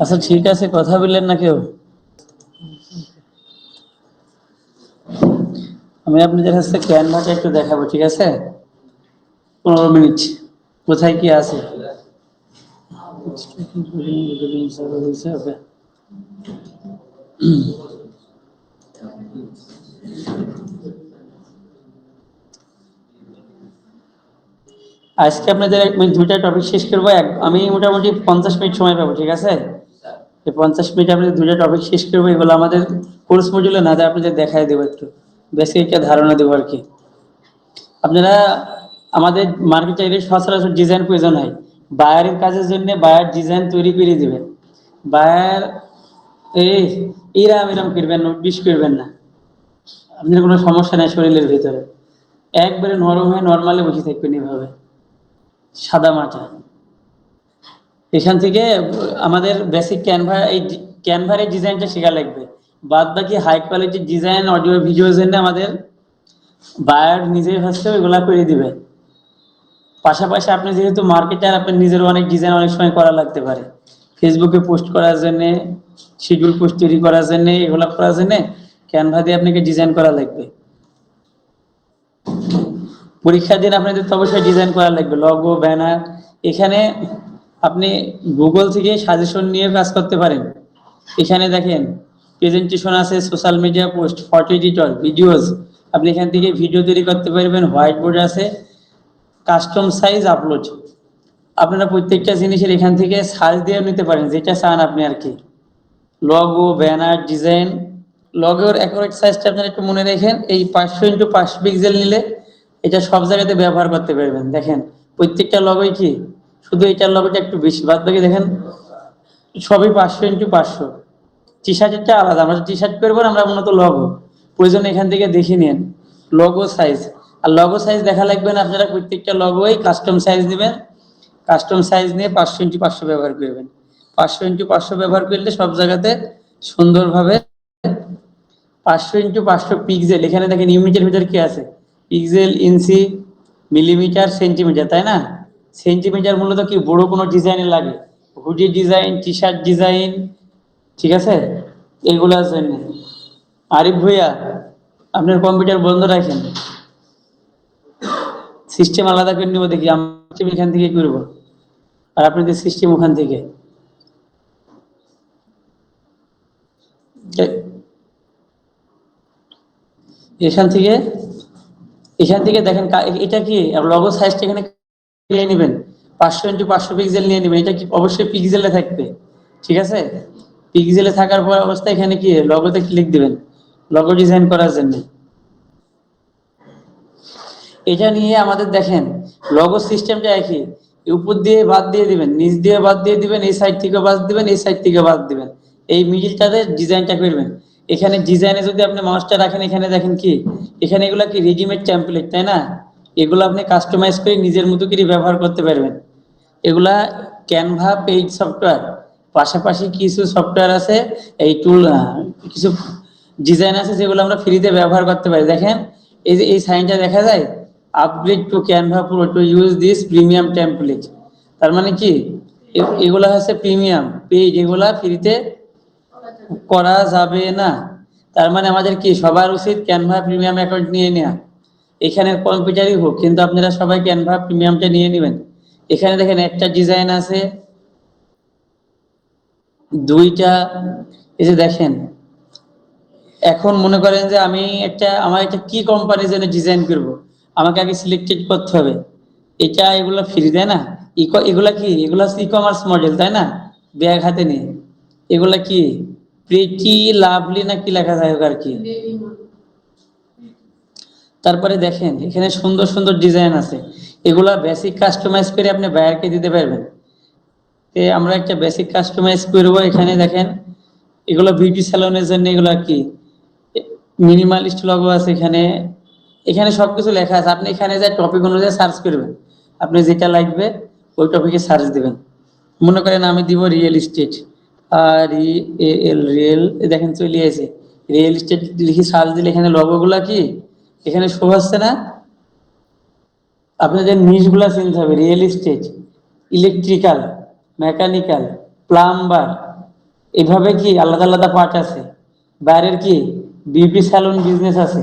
আচ্ছা ঠিক আছে, কথা বললেন না কেউ? আমি আপনাদের কাছে ক্যানভাটা একটু দেখাবো, ঠিক আছে? 15 মিনিট। কোথায় কি আছে? ওকে। আজকে আপনাদের আমি 2টা টপিক শেষ করবো। আমি মোটামুটি 50 মিনিট সময় পাবো, ঠিক আছে? এই 50 মিনিট আপনাদের 2টা টপিক শেষ করবো। এগুলো আমাদের কোর্স মডিউলে না, যা আপনাদের দেখাই দেবো, একটু বেসিক একটা ধারণা দেবো আর কি। আপনারা আমাদের মার্কেটে সচরাচর ডিজাইন প্রয়োজন হয়। বায়ারের কাজের জন্য বায়ার ডিজাইন তৈরি করে দিবে। বায়ার এই এরাম এরাম করবেন না, বিষ করবেন না। আপনার কোনো সমস্যা নেই শরীরের ভিতরে, একবারে নরম হয়ে নর্মালি বসে থাকবেন এভাবে সাদা মাটা। এখান থেকে আমাদের বেসিক ক্যানভার এই ডিজাইনটা শেখা লাগবে। বাদ বাকি হাই কোয়ালিটির ডিজাইন অডিও ভিডিওর জন্য আমাদের বায়ার নিজেই হচ্ছে ওইগুলা করে দিবে। পাশাপাশি আপনি যেহেতু মার্কেটার, আপনার নিজের অনেক ডিজাইন অনেক সময় করা লাগতে পারে, ফেসবুকে পোস্ট করার জন্য, শিডিউল পোস্ট তৈরি করার জন্য, এগুলো করার জন্য ক্যানভা দিয়ে আপনাকে ডিজাইন করা লাগবে। পরীক্ষার দিন আপনাদের তো অবশ্যই ডিজাইন করা লাগবে, লগো, ব্যানার। এখানে আপনি গুগল থেকে সাজেশন নিয়ে কাজ করতে পারেন। এখানে দেখেন প্রেজেন্টেশন আছে, social media post, photo editor, videos. আপনি এখান থেকে ভিডিও তৈরি করতে পারবেন। হোয়াইট বোর্ড আছে, কাস্টম সাইজ আপলোড। আপনারা প্রত্যেকটা জিনিসের এখান থেকে সার্চ দিয়ে নিতে পারেন, যেটা চান আপনি আর কি। Logo, banner, design. লগোর অ্যাকুরেট সাইজটা আপনারা একটু মনে রাখেন, এই 500x5 পিক্সেল নিলে এটা সব জায়গাতে ব্যবহার করতে পারবেন। দেখেন প্রত্যেকটা লগোই কি, শুধু এটার লগোটা একটু বেশি, বাদ বাকি দেখেন সবই 500x500। টি শার্টেরটা আলাদা, আমরা টি শার্ট করবো না, আমরা মূলত লগো। প্রয়োজন এখান থেকে দেখে নিন লগো সাইজ। আর লগো সাইজ দেখা লাগবে না, আপনারা প্রত্যেকটা লগোই কাস্টম সাইজ নেবেন। কাস্টম সাইজ নিয়ে 500x500 ব্যবহার করবেন। 500x500 ব্যবহার করলে সব জায়গাতে সুন্দরভাবে 500x500 পিক্সেল। এখানে দেখেন ইউনিটের ভিতরে কি আছে, পিক্সেল, ইঞ্চি, মিলিমিটার, সেন্টিমিটার, তাই না? সেন্টিমিটার মূলত কি বড় কোনো ডিজাইনে লাগে, hoodie design, T shirt design, ঠিক আছে, এগুলার জন্য। আরিফ ভুইয়া, আপনার কম্পিউটার বন্ধ রাখেন, সিস্টেম আলাদা করে নেবো দেখি, আমি এখান থেকে করবো আর আপনাদের সিস্টেম ওখান থেকে। এখান থেকে দেখেন এটা কি লগো সাইজটা এখানে নিয়ে নেবেন, 500x500 নিয়ে নেবেন। এটা কি অবশ্যই পিক্সেলে থাকবে, ঠিক আছে? পিক্সেলে থাকার পর অবস্থা এখানে কি লগোতে ক্লিক দিবেন, লগো ডিজাইন করার জন্য। এটা নিয়ে আমাদের দেখেন লগো সিস্টেমটা একই, উপর দিয়ে বাদ দিয়ে দিবেন, নিচ দিয়ে বাদ দিয়ে দিবেন, এই সাইড থেকে বাদ দিবেন, এই সাইড থেকে বাদ দিবেন, এই মিডিলটাতে ডিজাইনটা করবেন। এখানে ডিজাইনে যদি আপনি মাউসটা রাখেন, এখানে দেখেন কি, এখানে এগুলা কি রেডিমেড টেমপ্লেট, তাই না? এগুলো আপনি কাস্টমাইজ করে নিজের মতো করে ব্যবহার করতে পারবেন। এগুলা ক্যানভা পেইড সফটওয়্যার, পাশাপাশি কিছু সফটওয়্যার আছে, এই টুল, কিছু ডিজাইন আছে যেগুলো আমরা ফ্রিতে ব্যবহার করতে পারি। দেখেন এই যে এই সাইনটা দেখা যায়, upgrade two Canva pro to use this premium template. তার মানে কি এগুলা হচ্ছে প্রিমিয়াম পেইড, এগুলা ফ্রিতে করা যাবে না। তার মানে আমাদের কি সবার উচিত ক্যানভা প্রিমিয়াম অ্যাকাউন্ট নিয়ে নেওয়া। এখানে কম্পিউটারই হোক, কিন্তু আপনারা সবাই ক্যানভা প্রিমিয়ামটা নিয়ে নেবেন। এখানে দেখেন একটা ডিজাইন আছে, দুইটা, এই যে দেখেন। এখন মনে করেন যে আমার একটা কি কোম্পানির জন্য ডিজাইন করব, আমাকে আগে সিলেক্টেড করতে হবে। এগুলো ফ্রি, তাই না? এগুলা কি, এগুলা ই কমার্স মডেল, তাই না? ব্যাগ হাতে নিয়ে এগুলা কি প্রিটি লাভলি না কি লেখা যায় আর কি। তারপরে দেখেন এখানে সুন্দর সুন্দর ডিজাইন আছে, এগুলা বেসিক কাস্টমাইজ করে আপনি বায়ারকে দিতে পারবেন। আমরা একটা বেসিক কাস্টমাইজ করব। এখানে দেখেন এগুলো বিউটি স্যালনের জন্য, এগুলা কি মিনিমালিস্ট লগো আছে। এখানে সবকিছু লেখা আছে, আপনি এখানে যা টপিক অনুযায়ী সার্চ করবেন, আপনি যেটা লাগবে ওই টপিকে সার্চ দিবেন। মনে করেন আমি দিব রিয়েল এস্টেট, আর রিয়েল, দেখেন চলে আসে রিয়েল এস্টেট, লিখি সার্চ দিলে এখানে লগোগুলা কি এখানে শো হচ্ছে না? আপনাদের নিশগুলা চিনতে হবে, real estate, electrical, mechanical, plumber, এভাবে কি আলাদা আলাদা পার্ট আছে। বাইরের কি বিউটি স্যালন বিজনেস আছে,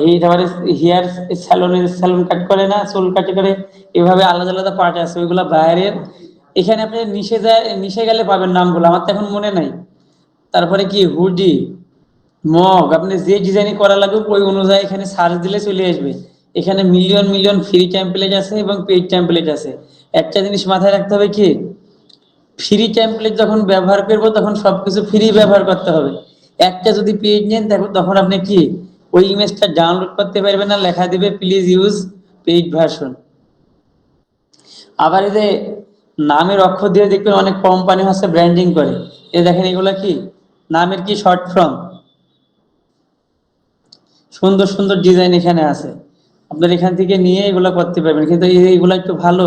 এই তারপরে হেয়ার স্যালনের স্যালন কাট করে না, চুল কাটি করে, এভাবে আলাদা আলাদা পার্ট আছে, ওইগুলা বাইরের। এখানে আপনি নিশে গেলে পাবেন নামগুলো, আমার তো এখন মনে নাই। তারপরে কি হুডি, মগ, আপনি যে ডিজাইন করা লাগবে ওই অনুযায়ী এখানে সার্চ দিলে চলে আসবে। এখানে মিলিয়ন মিলিয়ন ফ্রি টেমপ্লেট আছে এবং পেইড টেমপ্লেট আছে। একটা জিনিস মাথায় রাখতে হবে কি, ফ্রি টেমপ্লেট যখন ব্যবহার করব তখন সবকিছু ফ্রি ব্যবহার করতে হবে। একটা যদি পেজ নেন তখন আপনি কি ওই ইমেজটা ডাউনলোড করতে পারবেন না, লেখা দিবে প্লিজ ইউজ পেইড ভার্সন। আবার এই যে নামের অক্ষর দিয়ে দেখবেন অনেক কোম্পানি হচ্ছে ব্র্যান্ডিং করে, এই দেখেন এগুলা কি নামের কি শর্ট ফর্ম, সুন্দর সুন্দর ডিজাইন এখানে আছে, আপনার এখান থেকে নিয়ে এগুলো করতে পারবেন। কিন্তু এইগুলো একটু ভালো,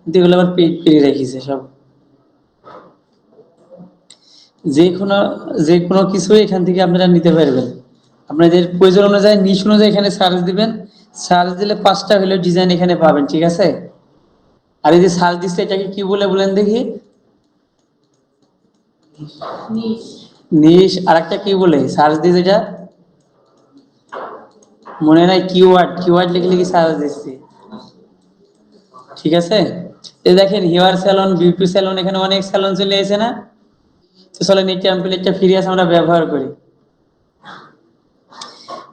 কিন্তু এগুলো আবার পেইড করে রেখেছে সব। যে কোনো যে কোনো কিছু এখান থেকে আপনারা নিতে পারবেন, আপনাদের প্রয়োজন অনুযায়ী নিশ অনুযায়ী এখানে সার্চ দিবেন। সার্চ দিলে 5টা হলে ডিজাইন এখানে পাবেন, ঠিক আছে। আর এই যে সার্চ দিচ্ছে এটাকে কি বলে বলেন দেখি, নিশ। আর একটা কি বলে সার্চ দিছে এটা মনে নাই, কিওয়ার্ড, কিওয়ার্ড লিখে লিখে সার্চ দিচ্ছি, ঠিক আছে। এই দেখেন হেয়ার স্যালন, বিউটি স্যালন, এখানে অনেক স্যালন চলে এসেছে না। তো চলেন এই টেমপ্লেটটা ফ্রি আছে আমরা ব্যবহার করি।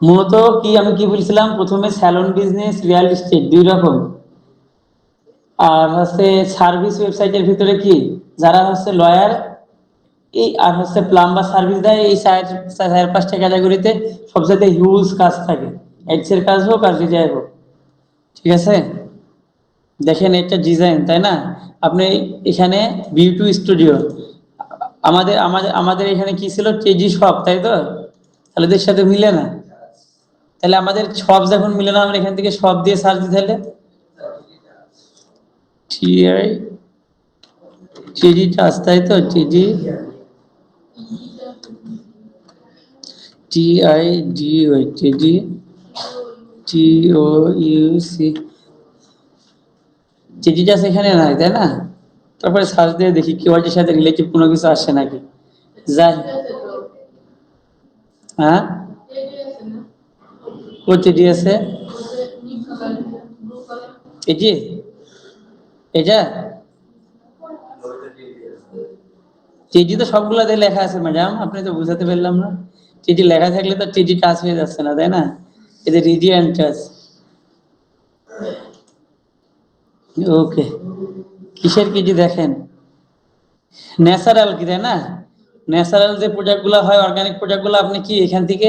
মূলত কি আমি কি বলছিলাম প্রথমে, স্যালন বিজনেস রিয়েল এস্টেট দুই রকম। আর হচ্ছে সার্ভিস ওয়েবসাইটের ভিতরে কি যারা হচ্ছে লয়ার, এই আর হচ্ছে প্লাম্বার সার্ভিস দেয়, এই 4-5টা ক্যাটাগরিতে সবচেয়ে হিউজ কাজ থাকে, এডসের কাজ হোক আর যে যাই হোক, ঠিক আছে। দেখেন একটা ডিজাইন, তাই না। আপনি এখানে বিউটি স্টুডিও, আমাদের আমাদের আমাদের এখানে কি ছিল টেজি শপ, তাই তো, তাহলে এদের সাথে মিলে না। তাহলে আমাদের সব যখন মিলে না, আমরা এখান থেকে সব দিয়ে সার্চ দিই, তাহলে টিআই টিজি টাচ, তাই তো, টিজি TIDO, টিজি TOUC, টিজি টাচ এখানে নাই, তাই না। তারপরে সার্চ দিয়ে দেখি কিওয়ার্ডের সাথে রিলেটিভ কোনো কিছু আসে নাকি, যাই। হ্যাঁ, কোন টিজি আছে, এটি, এটা টিজি তো সবগুলাতে লেখা আছে ম্যাডাম, আপনি তো বুঝাতে পারলাম না। টিজি লেখা থাকলে তো টিজি টাচ হয়ে যাচ্ছে না, তাই না। এই যে রিজিয়ন টাচ, ওকে। কিসের টিজি দেখেন, ন্যাচারাল কি, তাই না। ন্যাচারাল যে প্রোডাক্টগুলো হয়, অর্গানিক প্রোডাক্টগুলো আপনি কি এখান থেকে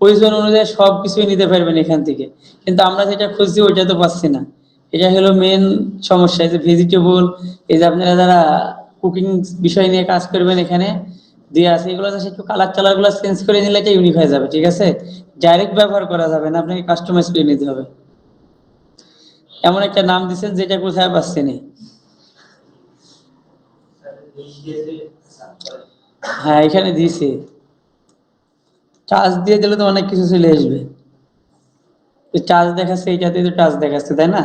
প্রয়োজন অনুযায়ী সব কিছুই নিতে পারবেন এখান থেকে। কিন্তু আমরা যেটা খুঁজছি ওইটা তো পাচ্ছি না, এটা হলো মেন সমস্যা। এই যে ভেজিটেবল, এই যে আপনারা যারা কুকিং বিষয় নিয়ে কাজ করবেন এখানে দিয়ে আছে, এগুলো জাস্ট একটু কালার টালার গুলো চেঞ্জ করে নিলে এটা ইউনিক হয়ে যাবে, ঠিক আছে। ডাইরেক্ট ব্যবহার করা যাবে না, আপনাকে কাস্টমাইজ করে নিতে হবে। এমন একটা নাম দিচ্ছেন যেটা কোথায় পাচ্ছি না। হ্যাঁ এখানে দিয়েছি, টাচ দিয়ে দিলে তো অনেক কিছু চলে আসবে। টাচ দেখাচ্ছে, এইটাতে তো টাচ দেখাচ্ছে, তাই না।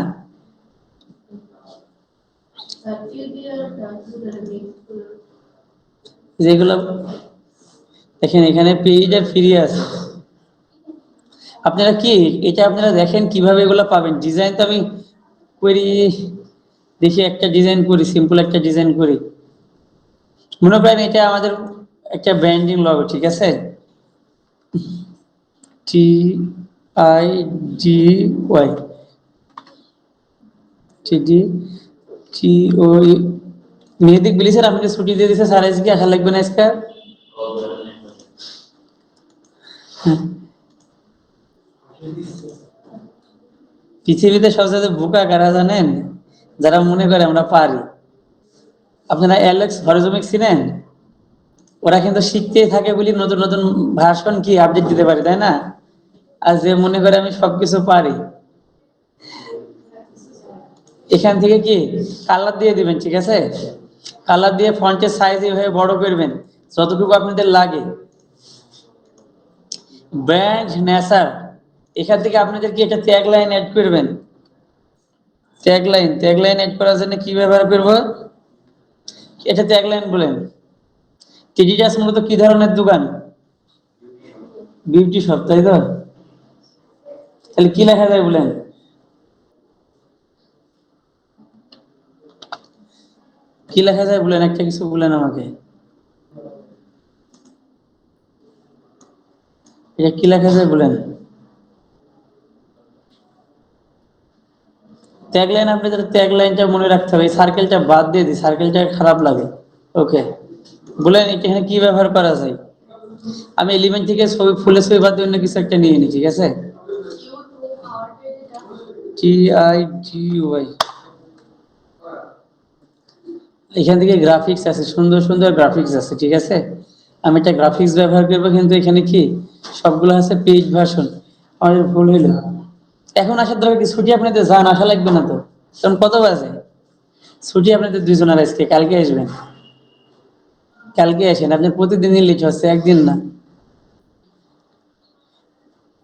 যেগুলো দেখেন এখানে পেইড আর ফ্রি আছে। আপনারা কি এটা আপনারা দেখেন কিভাবে এগুলো পাবেন। ডিজাইন তো আমি করি, দেখি একটা ডিজাইন করি, সিম্পল একটা ডিজাইন করি। মনে করেন এটা আমাদের একটা ব্র্যান্ডিং লগো, ঠিক আছে। TIDY, টিডি TO, মেহেদিক বলি স্যার আপনাকে ছুটি দিয়ে দিছে স্যার, আজকে আসা লাগবে না আজকে। পৃথিবীতে সবচেয়ে বোকা কারা জানেন, যারা মনে করে আমরা পারি। আপনারা অ্যালেক্স হরজমিক চিনেন, ওরা কিন্তু শিখতেই থাকে বলি নতুন নতুন ভার্সন কি আপডেট দিতে পারে, তাই না। আর যে মনে করে আমি সবকিছু পারি, এখান থেকে কি কালার দিয়ে দিবেন, ঠিক আছে। কালার দিয়ে ফন্টের সাইজ এইভাবে বড় করবেন যতটুকু আপনাদের লাগে। ব্র্যান্ড নেচার, এখান থেকে আপনাদের কি একটা ট্যাগ লাইন অ্যাড করবেন। ট্যাগ লাইন অ্যাড করার জন্য কি ব্যবহার করব, এটা ট্যাগলাইন বলেন। টিডিটাস মূলত কি ধরনের দোকান? বিউটি শপ, তাই তো? তাহলে কি লেখা যায় বলেন? কি লেখা যায় বলেন, একটা কিছু বলেন আমাকে। এটা কি লেখা যায় বলেন? ট্যাগলাইন, আপনাদের ট্যাগলাইনটা মনে রাখতে হবে। সার্কেলটা বাদ দিয়ে দিই, সার্কেলটা খারাপ লাগে। ওকে, বলেন এখানে কি ব্যবহার করা যায়। আমি এলিমেন্ট থেকে ছবি, ফুলের ছবি বাদ দিয়ে অন্য কিছু একটা নিয়ে নিই, ঠিক আছে? TIGY, এখান থেকে গ্রাফিক্স আছে, সুন্দর সুন্দর গ্রাফিক্স আছে, ঠিক আছে? আমি একটা গ্রাফিক্স ব্যবহার করবো, কিন্তু এখানে কি সবগুলো আছে পেজ ভার্সন। আমাদের ভুল হইলো। এখন আসার দরকার কি? ছুটি আপনাদের যান, আসা লাগবে না তো। কারণ কত বাজে? ছুটি আপনাদের দুজনের আজকে, কালকে আসবেন। কালকে আসেন, আপনার প্রতিদিনই লেট হচ্ছে, একদিন না।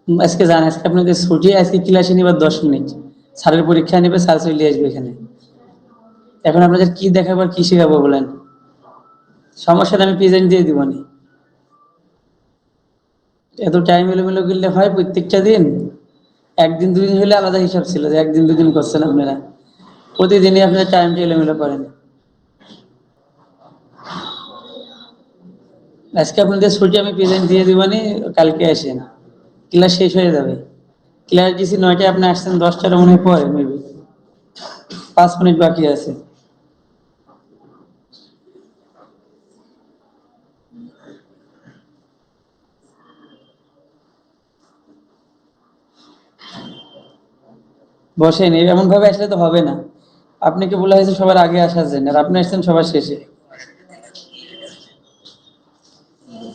আজকে যান, আজকে আপনাদের ছুটি, আজকে ক্লাসে নিবার 10 মিনিট, স্যারের পরীক্ষা নেবে, স্যার চলে আসবে এখানে। এখন আপনাদের কি দেখাবো আর কি শেখাবো বলেন? সমস্যা আমি প্রেজেন্ট দিয়ে দিব নি। এত টাইম এলোমেলো করলে হয় প্রত্যেকটা দিন? একদিন দুদিন হলে আলাদা হিসাব ছিল, যে একদিন দুদিন করছেন আপনারা। প্রতিদিনই আপনারা টাইমটা এলোমেলো করেন। আজকে আপনাদের ছুটি, আমি প্রেজেন্ট দিয়ে দিবানি, কালকে আসেন, ক্লাস শেষ হয়ে যাবে। ক্লাস দিছি 9টায়, আপনি আসছেন 10টার মনে হয় পরে, মেবি 5 মিনিট বাকি আছে। বসেন, এমন ভাবে আসলে তো হবে না। আপনাকে বলা হয়েছে সবার আগে আসার জন্য, আর আপনি আসছেন সবার শেষে।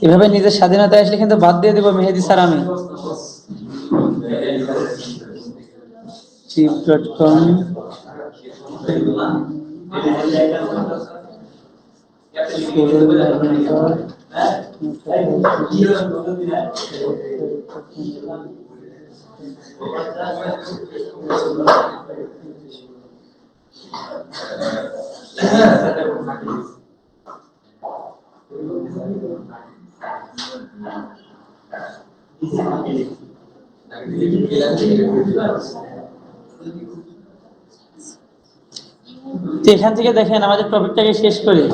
এভাবে নিজের স্বাধীনতা আসলে কিন্তু বাদ দিয়ে দেবো মেহেদি স্যার আমি। chief.com তো এখান থেকে দেখেন, আমাদের টপিকটাকে শেষ করি।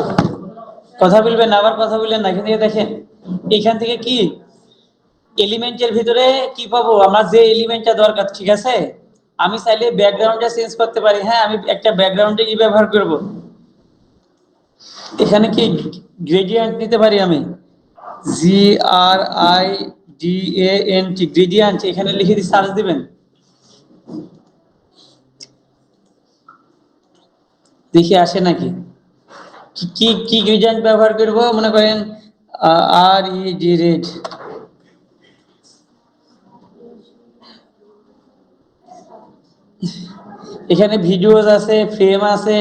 কথা বলবেন না, আবার কথা বললেন না। এখান থেকে দেখেন, এখান থেকে কি এলিমেন্টের ভিতরে কি পাবো আমরা, যে এলিমেন্টটা দরকার, ঠিক আছে? আমি চাইলে ব্যাকগ্রাউন্ডটা চেঞ্জ করতে পারি। হ্যাঁ, আমি একটা ব্যাকগ্রাউন্ডে কি ব্যবহার করব, এখানে কি গ্রেডিয়েন্ট নিতে পারি আমি। GRIDANT, গ্রেডিয়েন্ট, এখানে লিখে দিয়ে সার্চ দিবেন। দেখি আসে নাকি। কি কি গ্রেডিয়েন্ট ব্যবহার করব, মনে করেন RED, এখানে ভিডিওস আছে, ফ্রেম আছে,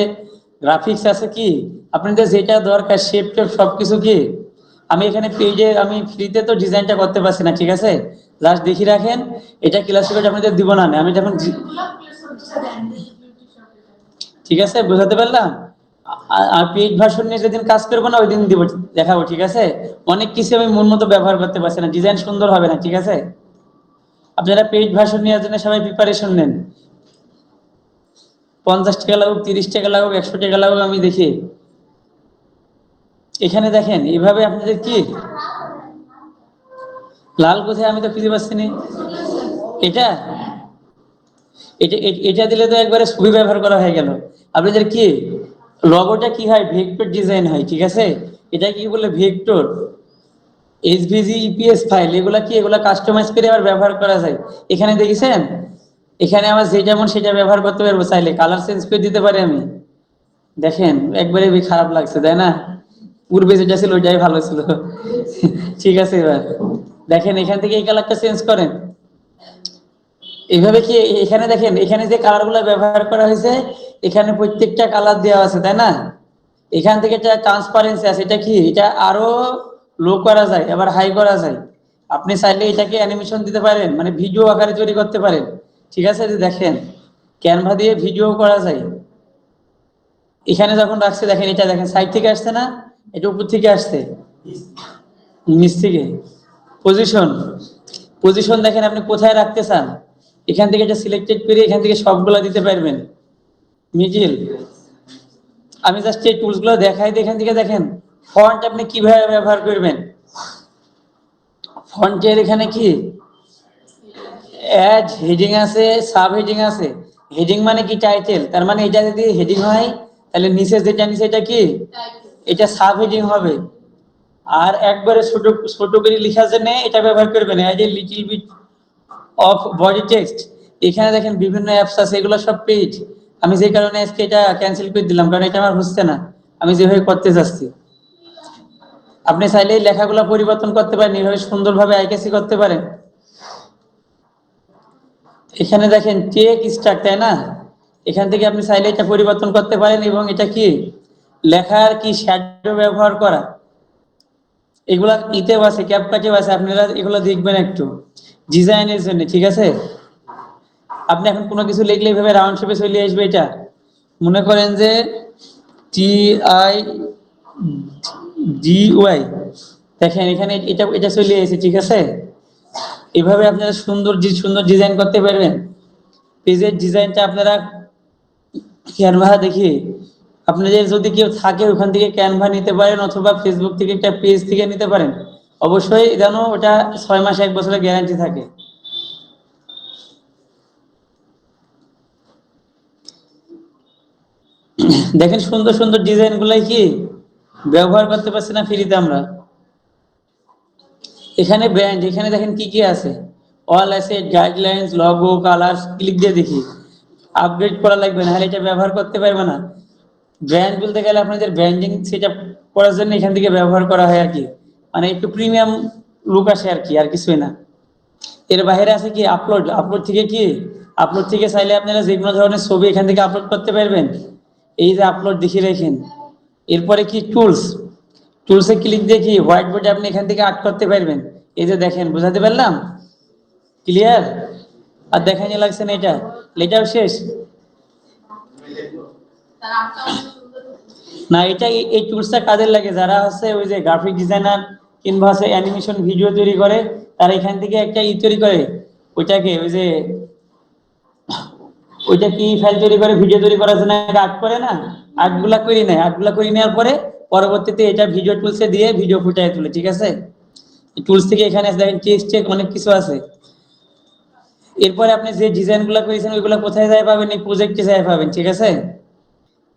গ্রাফিক্স আছে, কি আপনাদের যেটা দরকার, শেপ টেপ সবকিছু কি আমি এখানে পেজে, আমি ফ্রিতে তো ডিজাইনটা করতে পারছি না, ঠিক আছে? জাস্ট দেখি রাখেন, এটা ক্লাসে করে আপনাদের দিব না, আমি যখন, ঠিক আছে, বোঝাতে পারলাম? আর পেজ ভার্সন নিয়ে যেদিন কাজ করবো না, ওই দিন দিব, দেখাবো, ঠিক আছে? অনেক কিছু আমি মন মতো ব্যবহার করতে পারছি না, ডিজাইন সুন্দর হবে না, ঠিক আছে? আপনারা পেজ ভার্সন নেওয়ার জন্য সবাই প্রিপারেশন নেন। 50 টাকা লাগুক, 30 টাকা লাগুক, 100 টাকা লাগুক, আমি দেখি। এখানে দেখেন, এভাবে আপনাদের কি লাল কোথায়, আমি তো খুঁজে পাচ্ছি না। এটা এটা এটা দিলে তো একবারে ছবি ব্যবহার করা হয়ে গেল। আপনাদের কি লগোটা কি হয়, ভেক্টর ডিজাইন হয়, ঠিক আছে? এটা কি বলে, ভেক্টর এসভিজি ইপিএস ফাইল, এগুলা কি, এগুলা কাস্টমাইজ করে আবার ব্যবহার করা যায়। এখানে দেখেছেন, এখানে আমার যেটা মন সেটা ব্যবহার করতে পারবো, চাইলে কালার চেঞ্জ করে দিতে পারি আমি। দেখেন, একবারে খারাপ লাগছে, তাই না? পূর্বে যেটা ছিল ওইটাই ভালো ছিল। ঠিক আছে, এবার দেখেন, এখান থেকে এই কালারটা চেঞ্জ করেন। এইভাবে কি, এখানে দেখেন, এখানে যে কালার গুলো ব্যবহার করা হয়েছে, এখানে প্রত্যেকটা কালার দেওয়া আছে, তাই না? এখান থেকে একটা ট্রান্সপারেন্সি আছে, এটা কি, এটা আরো লো করা যায়, আবার হাই করা যায়। আপনি চাইলে এটাকে অ্যানিমেশন দিতে পারেন, মানে ভিডিও আকারে তৈরি করতে পারেন, ঠিক আছে? যে দেখেন, ক্যানভা দিয়ে ভিডিও করা যায়। এখানে যখন রাখছে দেখেন, এটা দেখেন সাইড থেকে আসছে না, এটা উপর থেকে আসছে, নিচ থেকে। পজিশন, পজিশন দেখেন আপনি কোথায় রাখতে চান, এখান থেকে এটা সিলেক্টেড করে এখান থেকে সবগুলা দিতে পারবেন। মিডিল, আমি জাস্ট এই টুলস গুলো দেখাই দিই। এখান থেকে দেখেন ফন্ট আপনি কিভাবে ব্যবহার করবেন। ফন্টের এখানে কি অ্যাড হেডিং আছে, সাব হেডিং আছে। হেডিং মানে কি টাইটেল, তার মানে এটা যদি হেডিং হয় তাহলে নিচে যেটা নিচে এটা কি, এটা সাব হেডিং হবে। আর একবারে ছোট ছোট করে লেখার জন্য এটা ব্যবহার করবেন add a little bit of body text. এখানে দেখেন বিভিন্ন অ্যাপস আছে, এগুলো সব পেজ। আমি যে কারণে আজকে এটা ক্যান্সেল করে দিলাম, কারণ এটা আমার হচ্ছে না আমি যেভাবে করতে যাচ্ছি। আপনি চাইলে এই লেখাগুলো পরিবর্তন করতে পারেন, এইভাবে সুন্দরভাবে আইকেসি করতে পারেন। এখানে দেখেন টেক স্ট্রাক, তাই না, এখান থেকে আপনি চাইলে এটা পরিবর্তন করতে পারেন। এবং এটা কি লেখার কি শ্যাডো ব্যবহার করা, এগুলা ইতেও আছে, ক্যাপকাটেও আছে, আপনারা এগুলো দেখবেন একটু ডিজাইনের জন্য, ঠিক আছে। আপনি এখন কোনো কিছু লিখলে এইভাবে রাউন্ড শেপে চলে আসবে। এটা মনে করেন যে TIDY, দেখেন এখানে এটা এটা চলে এসেছে, ঠিক আছে। এভাবে আপনারা সুন্দর সুন্দর ডিজাইন করতে পারবেন। পেজের ডিজাইনটা আপনারা ক্যানভা দেখি, আপনাদের যদি কেউ থাকে ওখান থেকে ক্যানভা নিতে পারেন, অথবা ফেসবুক থেকে একটা পেজ থেকে নিতে পারেন। অবশ্যই যেন ওটা 6 মাস 1 বছরের গ্যারান্টি থাকে। দেখেন সুন্দর সুন্দর ডিজাইন গুলাই কি ব্যবহার করতে পারছি না ফ্রিতে আমরা। এখানে ব্র্যান্ড, এখানে দেখেন কি কি আছে, অল আছে, গাইডলাইন্স, লগো, কালার, ক্লিক দিয়ে দেখি। আপগ্রেড করা লাগবে না, হলে এটা ব্যবহার করতে পারবে না। ব্র্যান্ড বলতে গেলে আপনাদের ব্র্যান্ডিং সেটা করার জন্য এখান থেকে ব্যবহার করা হয় আর কি, মানে একটু প্রিমিয়াম লুক আসে আর কি, আর কিছুই না। এর বাইরে আছে কি আপলোড, আপলোড থেকে কি, আপলোড থেকে চাইলে আপনারা যে কোনো ধরনের ছবি এখান থেকে আপলোড করতে পারবেন। এই যে আপলোড দেখিয়ে রাখেন। এরপরে কি টুলস, টুলসে ক্লিক দিয়ে কি হোয়াইট বোর্ডে আপনি এখান থেকে আর্ট করতে পারবেন। এই যে দেখেন, বুঝাতে পারলাম, ক্লিয়ার। আর দেখানি লাগছে না, এটা লেটাও শেষ না। এটা এই টুলসটা কাজের লাগে যারা হচ্ছে ওই যে গ্রাফিক ডিজাইনার কিংবা হচ্ছে অ্যানিমেশন ভিডিও তৈরি করে, তারা এখান থেকে একটা তৈরি করে, ওইটাকে ওই যে ওইটা কি ফাইল তৈরি করে, ভিডিও তৈরি করার জন্য আর্ট করে না, আর্টগুলা করে নেয়, আর্টগুলা করে নেওয়ার পরে পরবর্তীতে এটা ভিডিও টুলসে দিয়ে ভিডিও ফুটায় তুলে, ঠিক আছে। টুলস থেকে এখানে দেখেন টেক্সট অনেক কিছু আছে। এরপরে আপনি যে ডিজাইন গুলা করেছেন ওইগুলা কোথায় যায় পাবেন, এই প্রজেক্টে যায় পাবেন, ঠিক আছে।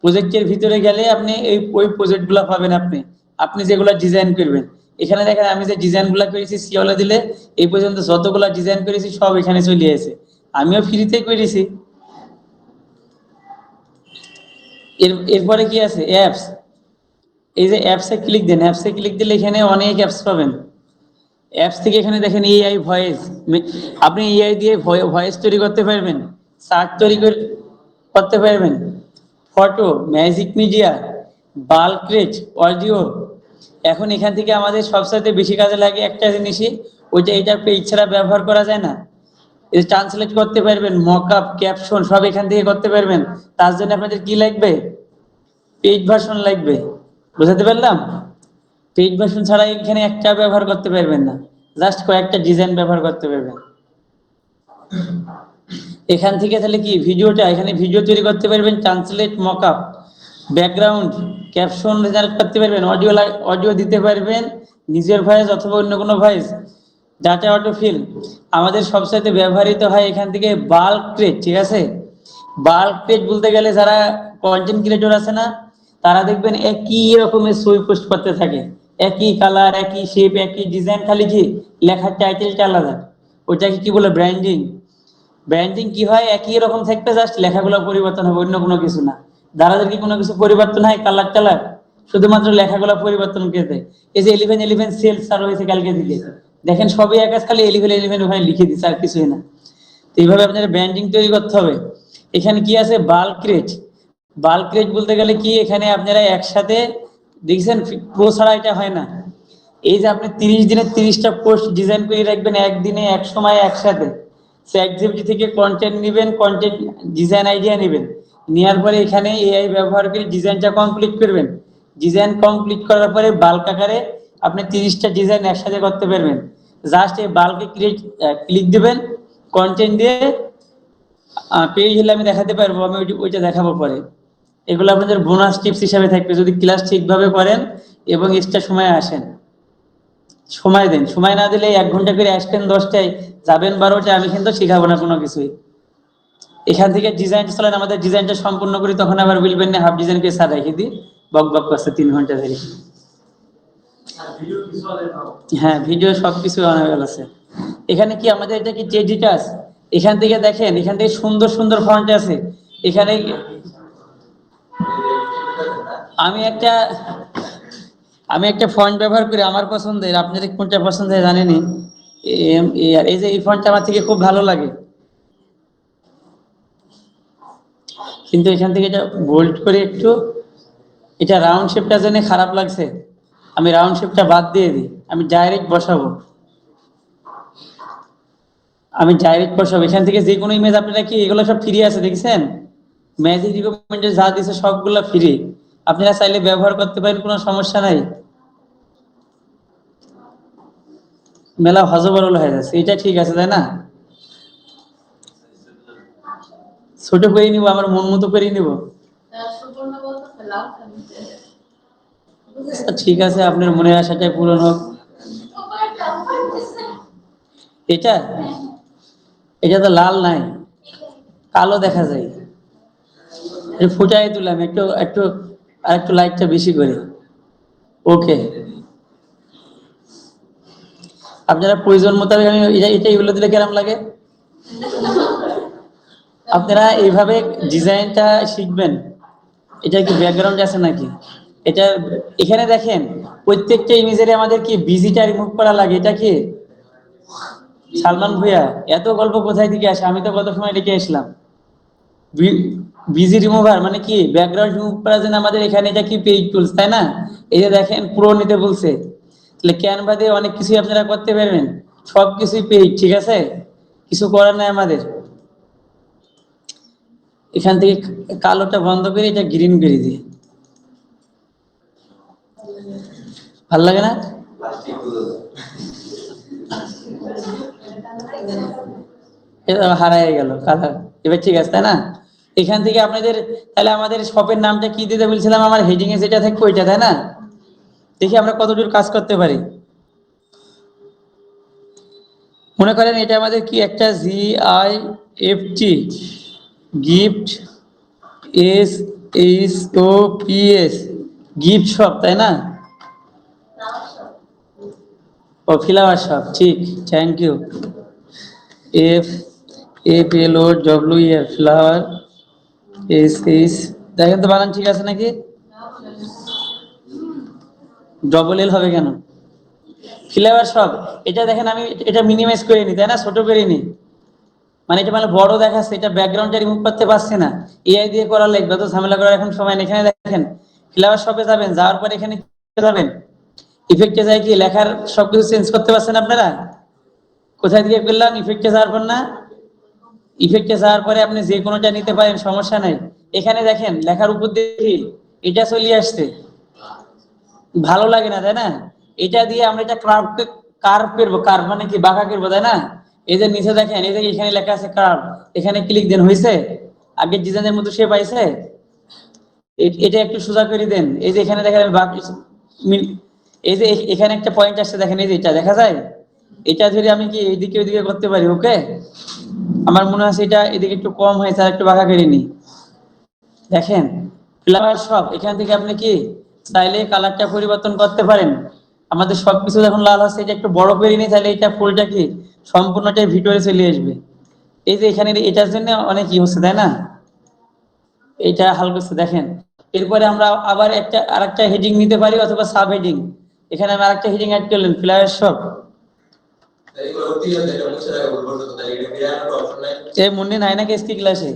প্রজেক্টের ভিতরে গেলে আপনি এই ওই প্রজেক্ট গুলা পাবেন, আপনি আপনি যেগুলা ডিজাইন করবেন। এখানে দেখেন আমি যে ডিজাইন গুলা করেছি সিওলা দিলে এই পর্যন্ত যতগুলা ডিজাইন করেছি সব এখানে চলে আসে, আমিও ফ্রিতে করেছি। এরপরে কি আছে অ্যাপস, এই যে অ্যাপসে ক্লিক দেন, অ্যাপসে ক্লিক দিলে এখানে অনেক অ্যাপস পাবেন। অ্যাপস থেকে এখানে দেখেন এআই ভয়েস, আপনি এআই দিয়ে ভয়েস তৈরি করতে পারবেন, সার্চ তৈরি করতে পারবেন, photo, magic media, bulk rate, audio. এখন এখান থেকে আমাদের সবসাথে বেশি কাজে লাগে একটা জিনিসই, ওইটা এটা পেজ ছাড়া ব্যবহার করা যায় না। এই ট্রান্সলেট করতে পারবেন, মকআপ, ক্যাপশন সব এখান থেকে করতে পারবেন। তার জন্য আপনাদের কি লাগবে, পেইড ভার্সন লাগবে। বুঝাতে পারলাম, পেইড ভার্সন ছাড়া এখানে একটা ব্যবহার করতে পারবেন না, জাস্ট কয়েকটা ডিজাইন ব্যবহার করতে পারবেন। এখান থেকে তাহলে কি ভিডিওটা, এখানে ভিডিও তৈরি করতে পারবেন, translate, mockup, background, caption generate করতে পারবেন, অডিও অডিও দিতে পারবেন, নিজের ভয়েস অথবা অন্য কোনো ভয়েস, ডাটা অটোফিল। আমাদের সবসাথে ব্যবহৃত হয় এখান থেকে বাল্ক ক্রিয়েট, ঠিক আছে। বাল্ক ক্রিয়েট বলতে গেলে যারা কন্টেন্ট ক্রিয়েটর আছে না, তারা দেখবেন একই রকমের ছবি পোস্ট করতে থাকে, একই কালার, একই শেপ, একই ডিজাইন, খালি কি লেখার টাইটেলটা আলাদা। ওইটাকে কি বলে ব্র্যান্ডিং। ব্র্যান্ডিং কি হয়, একই রকম থাকবে, জাস্ট লেখাগুলো পরিবর্তন হবে, অন্য কোনো কিছু না। যারাদের কি কোনো কিছু পরিবর্তন হয়, কালার টালার, শুধুমাত্র লেখাগুলো পরিবর্তন করে দেয়। এই যে 1111 সেলস আর হয়েছে কালকে থেকে, দেখেন সবই এক কাজ, খালি 1111 ওখানে লিখে দিচ্ছে, আর কিছুই না। তো এইভাবে আপনাদের ব্র্যান্ডিং তৈরি করতে হবে। এখানে কি আছে, বাল্ক রেট। বাল্ক রেট বলতে গেলে কি, এখানে আপনারা একসাথে দেখছেন প্রো ছাড়া এটা হয় না। এই যে আপনি 30 দিনে 30টা পোস্ট ডিজাইন করে রাখবেন, একদিনে এক সময় একসাথে। চ্যাট জিপিটি থেকে কন্টেন্ট নেবেন, কন্টেন্ট ডিজাইন আইডিয়া নেবেন, নেওয়ার পরে এখানে এআই ব্যবহার করে ডিজাইনটা কমপ্লিট করবেন। ডিজাইন কমপ্লিট করার পরে বাল্ক আকারে আপনি 30টা ডিজাইন একসাথে করতে পারবেন। জাস্ট এই বাল্কে ক্লিক দিবেন, কন্টেন্ট দিয়ে পেজ হলে আমি দেখাতে পারবো, আমি ওইটা দেখাবো পরে। এগুলো আপনাদের বোনাস টিপস হিসাবে থাকবে যদি ক্লাস ঠিকভাবে করেন এবং এক্সট্রা সময় আসেন। সময় দেন, সময় না দিলে 1 ঘন্টা করে আসবেন 10টায়, যাবেন 12টায়, আমি কিন্তু শিখাবো না কোনো কিছুই। এখান থেকে ডিজাইন চলেন, আমাদের ডিজাইনটা সম্পূর্ণ করি, তখন আবার বলবেন না হাফ ডিজাইন করে স্যার রেখে দিই, বক বক করছে 3 ঘন্টা ধরে। হ্যাঁ, ভিডিও সবকিছু অ্যাভেলেবল আছে। এখানে কি আমাদের এটা কি টেডিটাস, এখান থেকে দেখেন, এখান থেকে সুন্দর সুন্দর ফন্ট আছে এখানে। আমি একটা আমি একটা ফন্ট ব্যবহার করি আমার পছন্দের, আপনাদের কোনটা পছন্দের জানেনি। এই যে এই ফন্টটা আমার থেকে খুব ভালো লাগে, কিন্তু এখান থেকে এটা বোল্ড করে একটু, এটা রাউন্ড শেপটা জেনে খারাপ লাগছে, আমি রাউন্ড শেপটা বাদ দিয়ে দিই, আমি ডাইরেক্ট বসাবো। এখান থেকে যে কোনো ইমেজ, আপনারা কি এগুলো সব ফ্রি আছে দেখছেন, ম্যাজিক রিকমেন্ডে যা দিছে সবগুলো ফ্রি, আপনারা চাইলে ব্যবহার করতে পারেন, কোনো সমস্যা নাই। মেলা হজবরল হয়ে যাচ্ছে, এটা ঠিক আছে তাই না? ছোট করে নিব, আমার মন মতো করে নিব। ঠিক আছে, আপনার মনের আশাটাই পূরণ হোক। এটা এটা তো লাল নাই, কালো দেখা যায়, ফুটাই তুললাম একটু একটু, আর একটু লাইটটা বেশি করে। ওকে, আপনারা প্রয়োজন মোতাবেক, আমি এটা এগুলো দিলে কেমন লাগে, আপনারা এইভাবে ডিজাইনটা শিখবেন। এটা কি ব্যাকগ্রাউন্ড আছে নাকি, এটা এখানে দেখেন প্রত্যেকটা ইমেজের আমাদের কি বিজিটা রিমুভ করা লাগে, এটা কি সালমান ভুঁইয়া, এত গল্প কোথায় থেকে আসে, আমি তো কত সময় লিখে আসলাম। বিজি রিমুভার মানে কি, ব্যাকগ্রাউন্ড রিমুভ করার জন্য আমাদের এখানে এটা কি পেইড টুলস তাই না, এই যে দেখেন প্রো নিতে বলছে, তাহলে ক্যানভা দিয়ে অনেক কিছুই আপনারা করতে পারবেন, সবকিছুই পেইড, ঠিক আছে, কিছু করার নাই আমাদের। এখান থেকে কালোটা বন্ধ করে এটা গ্রিন করে দিই, ভাল লাগে না? এটা হারাই গেল কালার, এবার ঠিক আছে তাই না? এখান থেকে আপনাদের, তাহলে আমাদের শপের নামটা কি দিতে বলছিলাম, আমার হেডিং এ যেটা থাকবে ওইটা, তাই না? দেখি আমরা কতদূর কাজ করতে পারি। মনে করেন এটা আমাদের কি একটা GIFT, gift, SHOPS, gift shop তাই না? ও ফ্লাওয়ার শপ, ঠিক, thank you. FLOWER, flower, SH, দেখেন তো বানান ঠিক আছে নাকি? ডবল এল হবে কেন? ফ্লাওয়ার শপ, এটা দেখেন আমি এটা মিনিমাইজ করে নি তাই না, ছোট করে নি, মানে এটা মানে বড় দেখাচ্ছে, এটা ব্যাকগ্রাউন্ডটা রিমুভ করতে পারছি না, এআই দিয়ে করা লাগবে, তো ঝামেলা করার এখন সময় নেই। এখানে দেখেন ফ্লাওয়ার শপে যাবেন, যাওয়ার পর এখানে যাবেন ইফেক্টে, যায় কি লেখার সবকিছু চেঞ্জ করতে পারছেন আপনারা, কোথায় দিয়ে করলাম, ইফেক্টে যাওয়ার পর না, ইফেক্টে যাওয়ার পরে আপনি যে কোনোটা নিতে পারেন, সমস্যা নাই। এখানে দেখেন লেখার উপর দেখি এটা চলে আসছে, ভালো লাগে না তাই না? এটা দিয়ে আমরা এটা কার্ভ করবো, কার্ভ মানে কি বাঁকা করবো তাই না? এই যে নিচে দেখেন, এই যে এখানে লেখা আছে কার্ভ, এখানে ক্লিক দেন, হয়েছে, আগের ডিজাইনের মতো শেপ আইছে, এটা একটু সোজা করে দেন, এই যে এখানে দেখেন এই যে এখানে একটা পয়েন্ট আসছে দেখেন, এই যে এটা দেখা যায়, এটা ধরে আমি কি এইদিকে ওইদিকে করতে পারি। ওকে, আমার মনে হয় এটা এদিকে একটু কম হয়েছে, আর একটু বাঁকা করে নি। দেখেন ফ্লাওয়ার শপ, এখান থেকে আপনি কি চাইলে কালারটা পরিবর্তন করতে পারেন। আমাদের সবকিছু যখন লাল আছে, এটা একটু বড় করে নিই, তাহলে এটা ফুলটা কি সম্পূর্ণটাই ভিতরে চলে আসবে। এই যে এখানে এটার জন্য অনেক ই হচ্ছে তাই না, এটা হালকা দেখেন। এরপরে আমরা আবার আরেকটা হেডিং নিতে পারি, অথবা সাব হেডিং। এখানে আমি আরেকটা হেডিং অ্যাড করলেন, ফ্লাওয়ার শপ। এই মনে নাই নাকি এসকি ক্লাসে,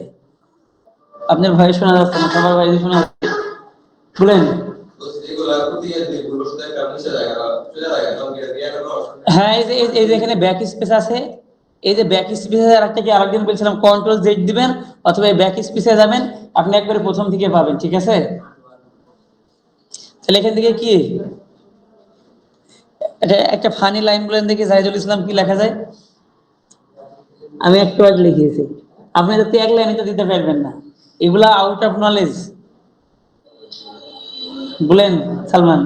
আপনার ভয়েস শোনা যাচ্ছে না, সবার ভয়েস শোনা যাচ্ছে, বলেন। হ্যাঁ, এই যে এখানে ব্যাক স্পেস আছে, এই যে ব্যাক স্পেসে আরেকটা কি আরেকদিন বলছিলাম, কন্ট্রোল জেড দিবেন অথবা এই ব্যাক স্পেসে যাবেন, আপনি একবারে প্রথম থেকে পাবেন। ঠিক আছে, তাহলে এখান থেকে কি এটা একটা ফানি লাইন বলেন দেখি, জাহিদুল ইসলাম কি লেখা যায়? আমি একটু আগে লিখিয়েছি, আপনি তো এক লাইনে তো দিতে পারবেন না, এগুলা আউট অফ নলেজ বলেন সালমান।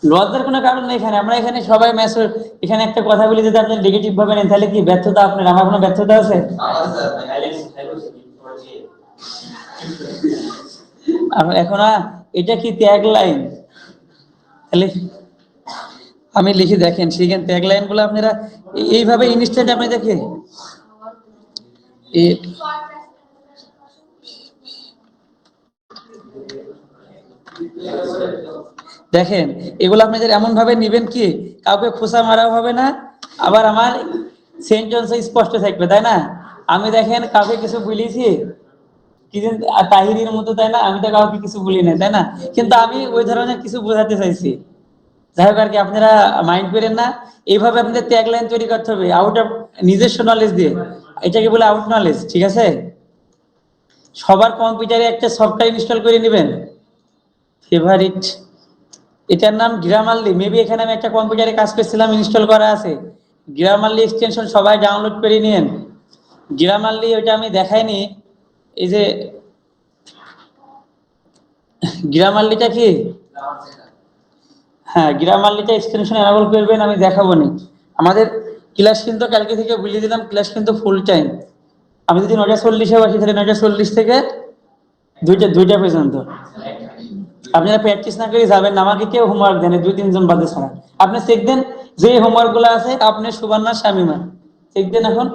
লজ্জার কোনো কারণ নেই এখানে, আমরা এখানে সবাই ম্যাচের, এখানে একটা কথা বলি যদি আপনি নেগেটিভ ভাবে নেন তাহলে কি ব্যর্থতা আপনার, আমার কোনো ব্যর্থতা আছে? এখন এটা কি ট্যাগ লাইন? তাহলে আমি লিখি, দেখেন সেখানে ট্যাগ লাইন গুলো আপনারা এইভাবে ইনস্ট্যান্ট আপনি দেখে দেখেন এগুলো আপনাদের এমন ভাবে নিবেন কি কাউকে খোসা মারাও হবে না, আবার আমার সেন্টেন্স স্পষ্ট থাকবে, তাই না? আমি দেখেন কাউকে কিছু বলেছি কি তাহিরির মতো, তাই না? আমি তো কাউকে কিছু বলি না, তাই না? কিন্তু আমি ওই ধরনের কিছু বোঝাতে চাইছি। যাই হোক আর কি, আপনারা মাইন্ড করেন না। এইভাবে আপনাদের ট্যাগ লাইন তৈরি করতে হবে আউট অফ নিজস্ব নলেজ দিয়ে, এটাকে বলে আউট নলেজ। ঠিক আছে, সবার কম্পিউটারে একটা সফটওয়্যার ইনস্টল করে নেবেন, ফেভারিট, এটার নাম গ্রামারলি। মেবি এখানে আমি একটা কম্পিউটারে কাজ করছিলাম, ইনস্টল করা আছে। গ্রামারলি এক্সটেনশন সবাই ডাউনলোড করে নিন। গ্রামারলি ওইটা আমি দেখাইনি, এই যে গ্রামারলিটা কি, হ্যাঁ গ্রামারলিটা এক্সটেনশন এনাবল করবেন, আমি দেখাবো নি। আমাদের ক্লাস কিন্তু কালকে থেকে বলে দিলাম, ক্লাস কিন্তু ফুল টাইম। আমি যদি 9:40-এ বসি তাহলে 9:40 থেকে দুইটা পর্যন্ত। আপনারা প্র্যাকটিস না করে যাবেন না, আমাকে কেউ হোমওয়ার্ক দেন 2-3 জন বাদে ছাড়া। আপনি চেক দেন যে হোমওয়ার্ক গুলো আছে, আপনি সুবর্ণা শামিমা চেক দেন এখন,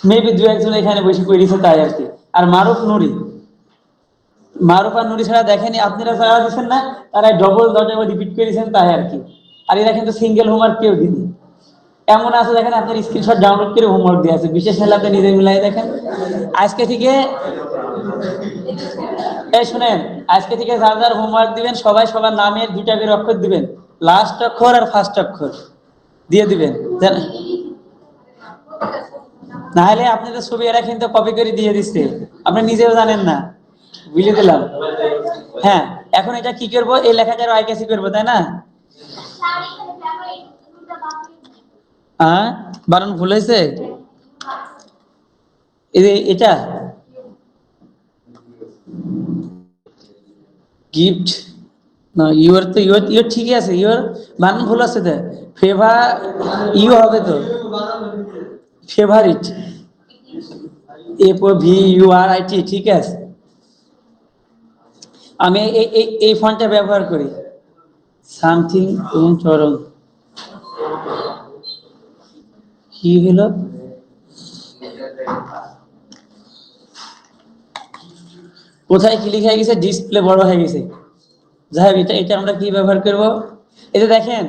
মেবি 2-1 জন এখানে বসে করে দিচ্ছে তাই আর কি। আর মারুফ নুরি, মারুফ আর নুরি ছাড়া দেখেনি, আপনারা যারা দিচ্ছেন না তারা ডবল ডট রিপিট করেছেন তাই আর কি। আর এরা কিন্তু সিঙ্গেল হোমওয়ার্ক কেউ দিনি। এমন আছে দেখেন আপনার স্ক্রিনশট ডাউনলোড করে হোমওয়ার্ক দিয়ে আছে, বিশেষ হলে আপনি নিজে মিলাই দেখেন। আজকে থেকে এই শুনেন, আজকে থেকে যার যার হোমওয়ার্ক দিবেন সবাই সবার নামের 2টা করে অক্ষর দিবেন, লাস্ট অক্ষর আর ফার্স্ট অক্ষর দিয়ে দিবেন। না হলে আপনাদের ছবি এরা কিন্তু কপি করে দিয়ে দিচ্ছে, আপনি নিজেও জানেন না। বুঝে দিলাম, হ্যাঁ। এখন এটা কি করবো, এই লেখাটার আইকাসি করবো, তাই না? হ্যাঁ, বানান ভুল হয়েছে। এটা গিফট না, ইউর তো ইউর ঠিকই আছে, ইউর বানান ভুল আছে তো। ফেভার ইউ হবে তো, ফেভারিট, FOVURIT, ঠিক আছে। আমি এই ফন্টটা ব্যবহার করি, সামথিং চরম। কি হলো, কোথায় ক্লিক হয়ে গেছে, ডিসপ্লে বড় হয়ে গেছে। যাই হোক, এটা আমরা কি ব্যবহার করব, এটা দেখেন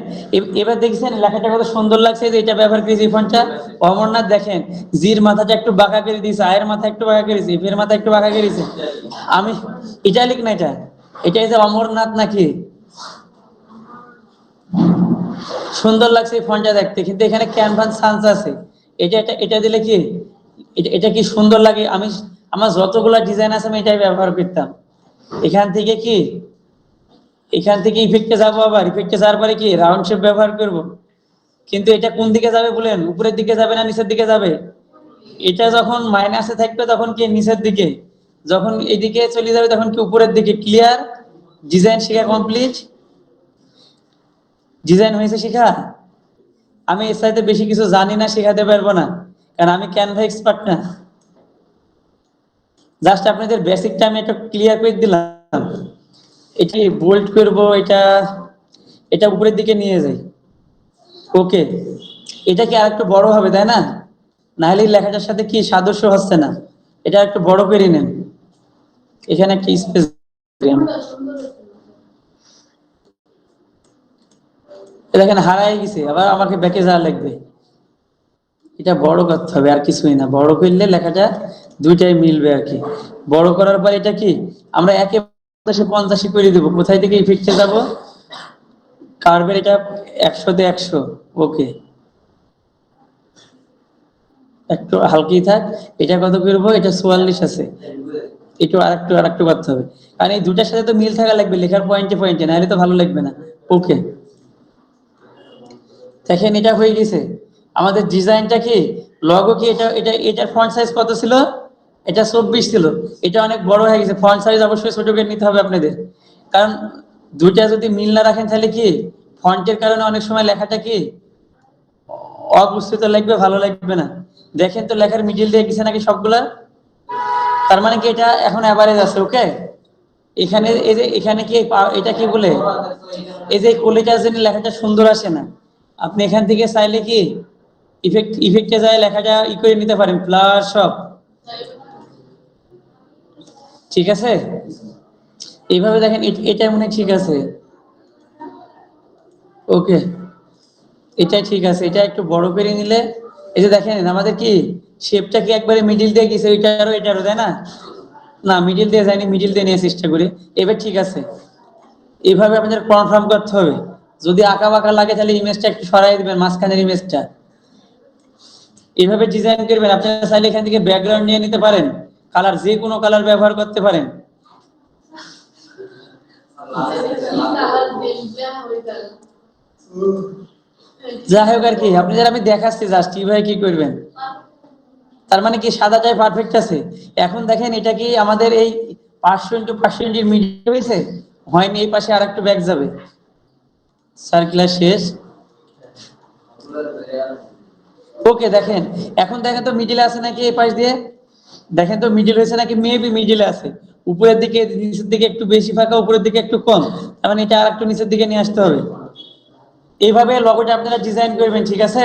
এবার দেখছেন লেখাটা কত সুন্দর লাগছে, যে এটা ব্যবহার করেছি এই ফন্টটা। অমরনাথ দেখেন, জির মাথাটা একটু বাঁকা করে দিয়েছে, আয়ের মাথা একটু বাঁকা করেছে, এর মাথা একটু বাঁকা করেছে। আমি ইটালিক না, এটা এই যে অমরনাথ নাকি, সুন্দর লাগছে এই ফন্টটা দেখতে, কিন্তু এখানে ক্যানভাস সান্স আছে। এটা দিলে কি, এটা কি সুন্দর লাগে। আমি আমার যতগুলা ডিজাইন আছে আমি এটাই ব্যবহার করতাম। এখান থেকে ইফেক্টে যাবো, আবার ইফেক্টে যাওয়ার পরে কি রাউন্ড শেপ ব্যবহার করব। কিন্তু এটা কোন দিকে যাবে বলেন, উপরের দিকে যাবে না নিচের দিকে যাবে? এটা যখন মাইনাসে থাকবে তখন কি নিচের দিকে, যখন এইদিকে চলে যাবে তখন কি উপরের দিকে। ক্লিয়ার? ডিজাইন শেখা কমপ্লিট, ডিজাইন হয়েছে শেখা। আমি এর সাথে বেশি কিছু জানি না, শেখাতে পারবো না, কারণ আমি ক্যানভা এক্সপার্ট না। জাস্ট আপনাদের বেসিকটা আমি একটা ক্লিয়ার করে দিলাম। এটি বোল্ড করব, এটা উপরের দিকে নিয়ে যাই। ওকে, এটা কি আরেকটু বড় হবে, তাই না? না হলে লেখাটার সাথে কি সাদৃশ্য হচ্ছে না। এটা একটু বড় করে নেন, এখানে একটা স্পেস, দেখেন হারাই গেছে, আবার আমাকে ব্যাকে যাওয়া লাগবে। এটা বড় করতে হবে, আর কিছুই না, বড় করলে লেখাটা দুইটাই মিলবে আর কি। বড় করার পর এটা কি আমরা একে 50 করে দেবো। কোথায় থেকে ইফেক্টে যাব, কার্ভের এটা 100 তে 100। ওকে, একটু হালকি থাক। এটা কত করবো, এটা 44 আছে, একটু আরেকটু করতে হবে, কারণ এই দুটার সাথে তো মিল থাকা লাগবে লেখার পয়েন্টে পয়েন্টে, নাহলে তো ভালো লাগবে না। ওকে, দেখেন এটা হয়ে গেছে। আমাদের ডিজাইনটা কি, লগো কি, এটার ফন্ট সাইজ কত ছিল, এটা 24 ছিল, এটা অনেক বড় হয়ে গেছে। ফন্ট সাইজ অবশ্যই ছোট করে নিতে হবে আপনাদের, কারণ দুইটা যদি মিল না রাখেন তাহলে কি ফন্টের কারণে অনেক সময় লেখাটা কি অগুচ্ছিত লাগবে, ভালো লাগবে না। দেখেন তো লেখার মিডিল দিয়ে গেছে নাকি সবগুলা, তার মানে কি এটা এখন অ্যাভারেজ আছে। ওকে, এখানে এই যে এখানে কি এটা কি বলে, এই যে কলিটার জন্য লেখাটা সুন্দর আসে না, আপনি এখান থেকে চাইলে কি ইফেক্টে যায় লেখাটা করে নিতে পারেন, প্লাস সব ঠিক আছে। এইভাবে দেখেন এটা মনে হয় ঠিক আছে। ওকে, এটা ঠিক আছে, এটা একটু বড় করে নিলে, এই যে দেখেন আমাদের কি শেপটা কি একবারে মিডিল দিয়ে গেছে, এটারও তাই না, না মিডিল দিয়ে যায়নি, মিডিল দিয়ে নিয়ে চেষ্টা করি। এবার ঠিক আছে, এইভাবে আপনাদের কনফার্ম করতে হবে। যদি আঁকা বাঁকা লাগে তাহলে ইমেজটা একটু সরাই দিবেন, মাঝখানের ইমেজটা। এইভাবে ডিজাইন করবেন। আপনারা চাইলে এখান থেকে ব্যাকগ্রাউন্ড নিয়ে নিতে পারেন, কালার যে কোনো কালার ব্যবহার করতে পারেন। যাই হোক আর কি, আপনাদের আমি দেখাচ্ছি জাস্ট কিভাবে কি করবেন। তার মানে কি সাদাটাই পারফেক্ট আছে। এখন দেখেন এটা কি আমাদের এই 500x500 মিডিল হয়েছে, হয়নি, এই পাশে আর একটু ব্যাক যাবে, সার্কুলার শেষ। ওকে, দেখেন এখন দেখেন তো মিডিলে আছে নাকি, এই পাশ দিয়ে দেখেন তো মিডিল হয়েছে নাকি, মেবি মিডিলে আছে। উপরের দিকে নিচের দিকে একটু বেশি ফাঁকা, উপরের দিকে একটু কম, তার মানে এটা আর একটু নিচের দিকে নিয়ে আসতে হবে। এইভাবে লগোটা আপনারা ডিজাইন করবেন, ঠিক আছে।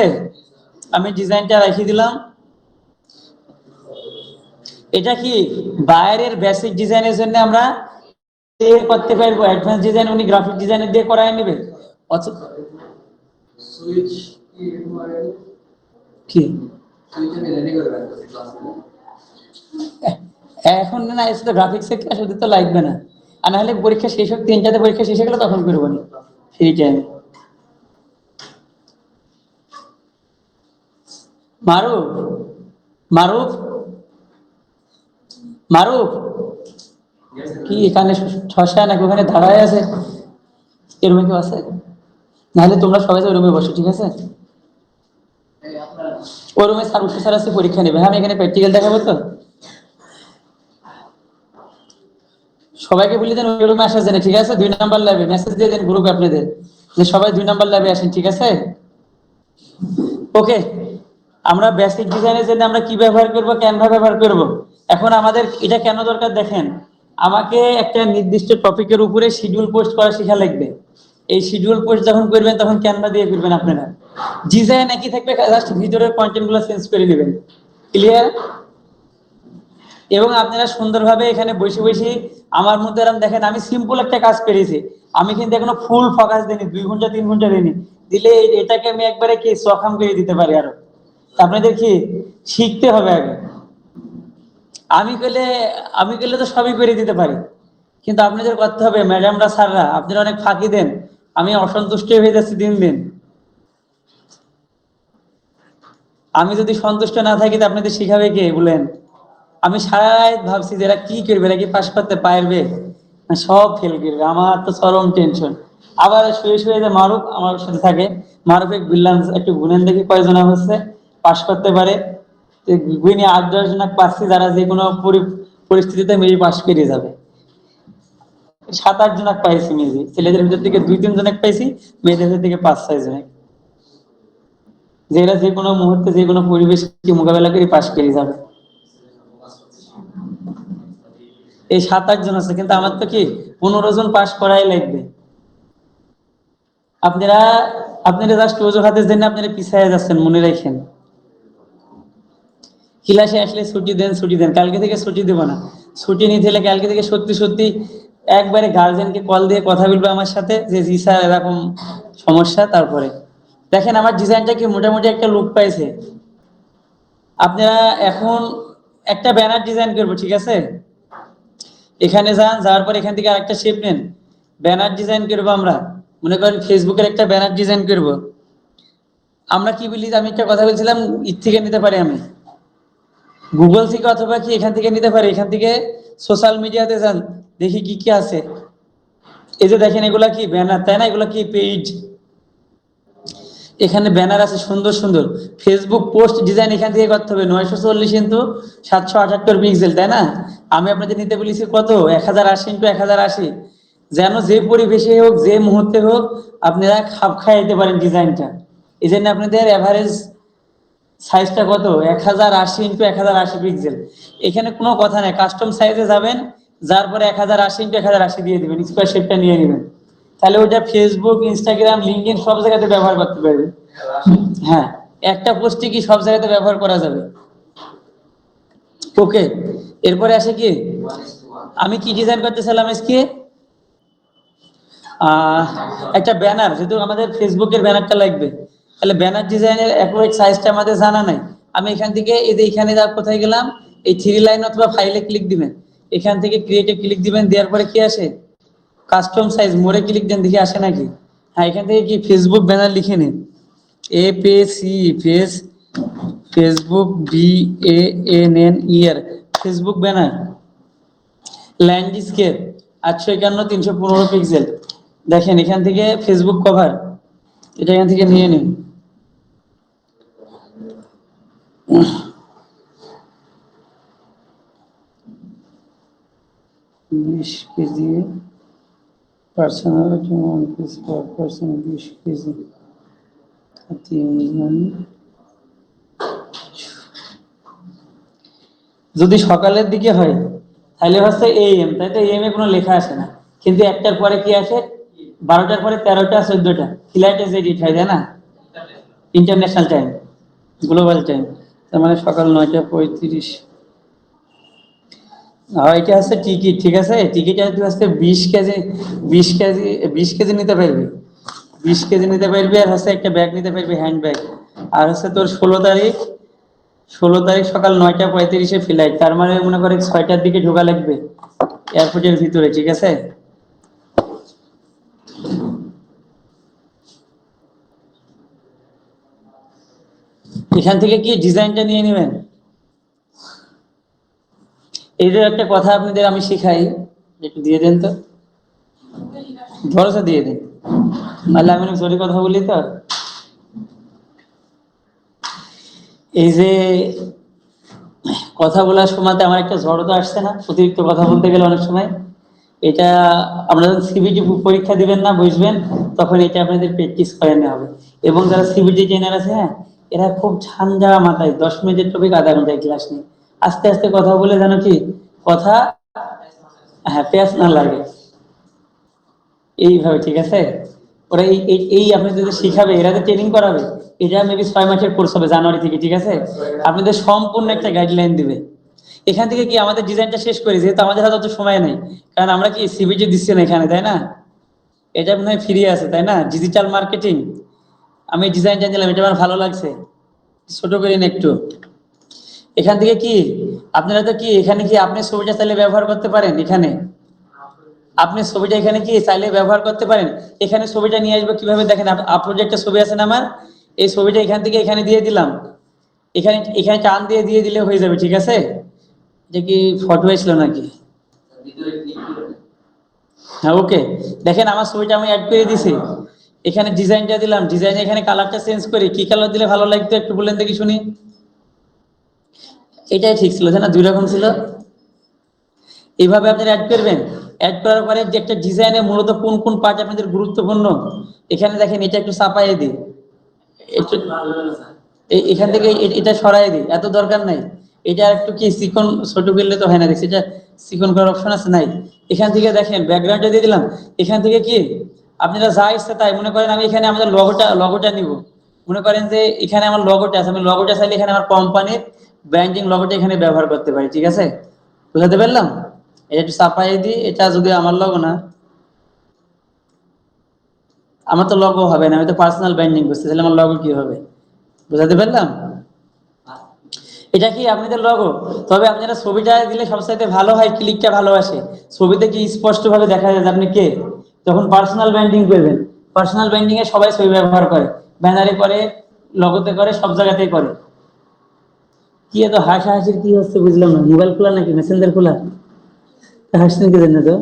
আমি ডিজাইনটা রেখে দিলাম। এটা কি বাইরের বেসিক ডিজাইনের জন্য আমরা করতে পারবো, অ্যাডভান্স ডিজাইন উনি গ্রাফিক ডিজাইনের দিয়ে করায় নেবে। কি এখন না, এসে তো গ্রাফিক্সের ক্লাস ওদের তো লাগবে না, আর নাহলে পরীক্ষা শেষ হোক, 3টাতে পরীক্ষা শেষ হয়ে গেলে তখন করবো না ফ্রি টাইম। মারুফ, মারুফ, মারুফ, কি এখানে শশা নাকি ওখানে দাঁড়ায় আছে, এর রুমে কেউ আছে? নাহলে তোমরা সবাই ওই রুমে বসো, ঠিক আছে। ওই রুমে স্যার উঠে স্যার আছে, পরীক্ষা নেবে। হ্যাঁ, আমি এখানে প্র্যাকটিক্যাল দেখাবো তো, সবাইকে বলে দেন ওই রুমে আসার জন্য, ঠিক আছে। 2 নাম্বার ল্যাবে মেসেজ দিয়ে দেন গ্রুপে আপনাদের, যে সবাই 2 নাম্বার ল্যাবে আসেন, ঠিক আছে। ওকে, আমরা বেসিক ডিজাইনের জন্য আমরা কি ব্যবহার করব, ক্যানভা ব্যবহার করব। এখন আমাদের এটা কেন দরকার দেখেন, আমাকে একটা নির্দিষ্ট টপিকের উপরে শিডিউল পোস্ট করা শেখা লাগবে। এই শিডিউল পোস্ট যখন করবেন তখন ক্যানভা দিয়ে করবেন আপনারা। ডিজাইন একই থাকবে, জাস্ট ভিতরের কন্টেন্টগুলো চেঞ্জ করে নেবেন। ক্লিয়ার? এবং আপনারা সুন্দরভাবে এখানে বসে বসে আমার মধ্যে এরকম দেখেন, আমি সিম্পল একটা কাজ করেছি, আমি কিন্তু এখনো ফুল ফোকাস দিইনি, 2 ঘন্টা 3 ঘন্টা দিইনি, দিলে এটাকে আমি একবারে কি সখাম করে দিতে পারি। আরো আপনাদের কি শিখতে হবে আগে। আমি করলে আমি করলে তো সবই করে দিতে পারি, কিন্তু আপনাদের করতে হবে। ম্যাডামরা স্যাররা আপনারা অনেক ফাঁকি দেন, আমি অসন্তুষ্ট হয়ে যাচ্ছি দিন দিন। আমি যদি সন্তুষ্ট না থাকি তো আপনাদের শিখাবে কে বলেন? আমি সারা রাত ভাবছি যে এরা কি করবে, এরা কি পাশ করতে পারবে না সব ফেল করবে, আমার তো চরম টেনশন। আবার শুয়ে শুয়ে যে মারুফ আমার সাথে থাকে, মারুফে বললাম একটু গুনেন দেখি কয়জন হচ্ছে পাশ করতে পারে। গুইনে 8-10 জন পাচ্ছি, যারা যে কোনো পরিস্থিতিতে মেয়ে পাশ করে যাবে। 7-8 জন পাইছি মেয়ে, ছেলেদের ভিতর থেকে 2-3 জন পাইছি, মেয়েদের ভিতর থেকে 5-6 জন, যেটা যে কোনো মুহূর্তে যে কোনো পরিবেশকে মোকাবেলা করে পাশ করে যাবে। এই 7-8 জন আছে, কিন্তু আমার তো কি 15 জন পাস করাই লাগবে। আপনারা আপনারা জাস্ট অজুহাতের জন্য আপনারা পিছিয়ে যাচ্ছেন, মনে রাখেন। ক্লাসে আসলে ছুটি দেন, ছুটি দেন, কালকে থেকে ছুটি দেব না। ছুটি নিতে হলে কালকে থেকে সত্যি সত্যি একবারে গার্জেনকে কল দিয়ে কথা বলবে আমার সাথে, যে জি স্যার এরকম সমস্যা। তারপরে দেখেন আমার ডিজাইনটা কি মোটামুটি একটা লুক পাইছে। আপনারা এখন একটা ব্যানার ডিজাইন করবো, ঠিক আছে। এখানে যান, যাওয়ার পর এখান থেকে আরেকটা শেপ নেন, ব্যানার ডিজাইন করবো আমরা। মনে করেন ফেসবুকের একটা ব্যানার ডিজাইন করব। আমরা কি বলি, আমি একটা কথা বলছিলাম ঈদ থেকে নিতে পারি আমি, গুগল থেকে অথবা কি এখান থেকে নিতে পারে, এখান থেকে সোশ্যাল মিডিয়াতে যান, দেখি কি কি আছে। এই যে দেখেন এগুলা কি ব্যানার, তাই না? এগুলা কি পেজ, এখানে ব্যানার আছে সুন্দর সুন্দর। ফেসবুক পোস্ট ডিজাইন এখান থেকে করতে হবে 940 ইন্টু 778 পিক্সেল, তাই না? আমি আপনাদের নিতে বলেছি কত, 1080 ইন্টু 1080, যেন যে পরিবেশে হোক যে মুহূর্তে হোক আপনারা খাপ খাইতে পারেন ডিজাইনটা। এই জন্য আপনাদের এভারেজ সাইজটা কত, 1080 ইন্টু 1080 পিক্সেল। এখানে কোনো কথা নাই, কাস্টম সাইজে যাবেন, যার পরে 1080 ইন্টু 1080 দিয়ে দিবেন, স্কোয়ার শেপটা নিয়ে নেবেন, তাহলে ওটা ফেসবুক, ইনস্টাগ্রাম, লিঙ্কডইন সব জায়গাতে ব্যবহার করতে পারবে। হ্যাঁ, একটা পোস্টে কি সব জায়গাতে ব্যবহার করা যাবে। ওকে, এরপরে আসে কি, আমি কি ডিজাইন করতে চাইলাম আজকে, একটা ব্যানার, যেহেতু আমাদের ফেসবুকের ব্যানারটা লাগবে, তাহলে ব্যানার ডিজাইনের অ্যাকুরেট সাইজটা আমাদের জানা নাই। আমি এখান থেকে এই যে এখানে যা কোথায় গেলাম, এই 3 লাইন অথবা ফাইলে ক্লিক দিবেন, এখান থেকে ক্রিয়েটে ক্লিক দিবেন, দেওয়ার পরে কি আসে, কাস্টম সাইজ, মোড়ে ক্লিক দেন, দেখি আসে নাকি। হ্যাঁ, এখান থেকে কি ফেসবুক ব্যানার লিখে নিন, APC face, Facebook BANNER, Facebook banner, landscape 851 315 pixel. দেখেন এখান থেকে ফেসবুক কভার, এটা এখান থেকে নিয়ে নিন। 20 KG personality, 1 piece per person, 20 KG, 3 যদি সকালের দিকে হয় তাহলে হচ্ছে AM, তাই তো? AM এ কোনো লেখা আসে না, কিন্তু একটার পরে কি আসে, 12টার পরে 13টা 14টা ফ্লাইটে যে এডিট হয়, তাই না? ইন্টারন্যাশনাল টাইম, গ্লোবাল টাইম, তার মানে সকাল 9টা 35। এটা হচ্ছে টিকিট, ঠিক আছে? টিকিট হচ্ছে 20 কেজি, 20 কেজি, 20 কেজি নিতে পারবি, 20 কেজি নিতে পারবি, আর হচ্ছে একটা ব্যাগ নিতে পারবি, হ্যান্ড ব্যাগ। আর হচ্ছে তোর 16 তারিখ, 16 তারিখ সকাল 9টা 35-এ ফ্লাইট, তার মানে মনে করে 6টার দিকে ঢোকা লাগবে এয়ারপোর্টের ভিতরে, ঠিক আছে? এখান থেকে কি ডিজাইনটা নিয়ে নেবেন। এই যে একটা কথা আপনাদের আমি শিখাই, একটু দিয়ে দেন তো, ভরসা দিয়ে দেন, নাহলে আমি অনেক জোরে কথা বলি তো। এই যে কথা বলার সময়তে আমার একটা জড়তা আসছে না, অতিরিক্ত কথা বলতে গেলে অনেক সময়, এটা আমরা যখন সিবিটি পরীক্ষা দিবেন না, বুঝবেন, তখন এটা আপনাদের প্র্যাকটিস করে নেওয়া হবে। এবং যারা সিবিটি ট্রেনার আছে, হ্যাঁ, এরা খুব ঠান্ডা মাথায় 10 মিনিটের টপিক আধা ঘন্টায় ক্লাস নেই, আস্তে আস্তে কথা বলে, জানো কি, কথা, হ্যাঁ, পেঁয়াজ না লাগে, এইভাবে, ঠিক আছে? ওরা এই আপনাদের যে শিখাবে, এরা যে ট্রেনিং করাবে, এটা মেবি 6 মাসের কোর্স হবে, জানুয়ারি থেকে, ঠিক আছে? আপনাদের সম্পূর্ণ একটা গাইডলাইন দিবে। এখান থেকে কি আমাদের ডিজাইনটা শেষ করি, যেহেতু আমাদের হাতে অত সময় নেই, কারণ আমরা কি সিবিটি দিচ্ছি না এখানে, তাই না? এটা মনে হয় ফ্রি আছে, তাই না? ডিজিটাল মার্কেটিং, আমি ডিজাইনটা দিলাম, এটা আমার ভালো লাগছে, ছোট করে নিন একটু। এখান থেকে কি আপনারা তো কি এখানে কি আপনি ছবিটা চাইলে ব্যবহার করতে পারেন, এখানে আপনি ছবিটা এখানে কি চাইলে ব্যবহার করতে পারেন। এখানে ছবিটা নিয়ে আসবো কিভাবে, দেখেন আপলোডে একটা ছবি আছে না আমার, এই ছবিটা এখান থেকে এখানে দিয়ে দিলাম, এখানে এখানে টান দিয়ে দিয়ে দিলে হয়ে যাবে, ঠিক আছে? এটা কি ফটো এসেছিল নাকি? হ্যাঁ, ওকে, দেখেন আমার ছবিটা আমি অ্যাড করে দিছি, এখানে ডিজাইনটা দিলাম, ডিজাইন এখানে কালারটা চেঞ্জ করি, কি কালার দিলে ভালো লাগতো একটু বলেন দেখি শুনি। এটাই ঠিক ছিল, তাই না? 2 রকম ছিল। এইভাবে আপনারা অ্যাড করবেন, অ্যাড করার পরে যে একটা ডিজাইনে মূলত কোন কোন পার্ট আপনাদের গুরুত্বপূর্ণ, এখানে দেখেন এটা একটু চাপাইয়ে দিই, একটু এখান থেকে এটা সরাই দিই, এত দরকার নাই। এটা একটু কি চিকন ছোট করলে তো হয় না, দেখছি এটা চিকন করার অপশন আছে নাই। এখান থেকে দেখেন ব্যাকগ্রাউন্ডটা দিয়ে দিলাম, এখান থেকে কি আপনারা যা ইচ্ছা তাই, মনে করেন আমি এখানে আমাদের লগোটা নিব, মনে করেন যে এখানে আমার লগোটা আছে, আমি লগোটা চাইলে এখানে আমার কোম্পানির ব্র্যান্ডিং লগোটা এখানে ব্যবহার করতে পারি, ঠিক আছে? বুঝাতে পারলাম? এটা একটু চাপাই দিই, এটা যদি আমার লগো না, আমার তো লগো হবে না, আমি তো পার্সোনাল ব্র্যান্ডিং করছি, তাহলে আমার লগো কি হবে? বুঝাতে পারলাম? এটা কি আপনাদের লগো, তবে আপনারা ছবিটা দিলে সবচাইতে ভালো হয়, ক্লিকটা ভালো আসে, ছবিতে কি স্পষ্ট ভাবে দেখা যায় যে আপনি কে। যখন পার্সোনাল ব্র্যান্ডিং করবেন, পার্সোনাল ব্র্যান্ডিং এ সবাই ছবি ব্যবহার করে, ব্যানারে করে, লগোতে করে, সব জায়গাতেই করে। কি এত হাসাহাসির কি হচ্ছে বুঝলাম না, মোবাইল খোলা নাকি মেসেঞ্জার খোলা? হাসছেন কি জন্য তো?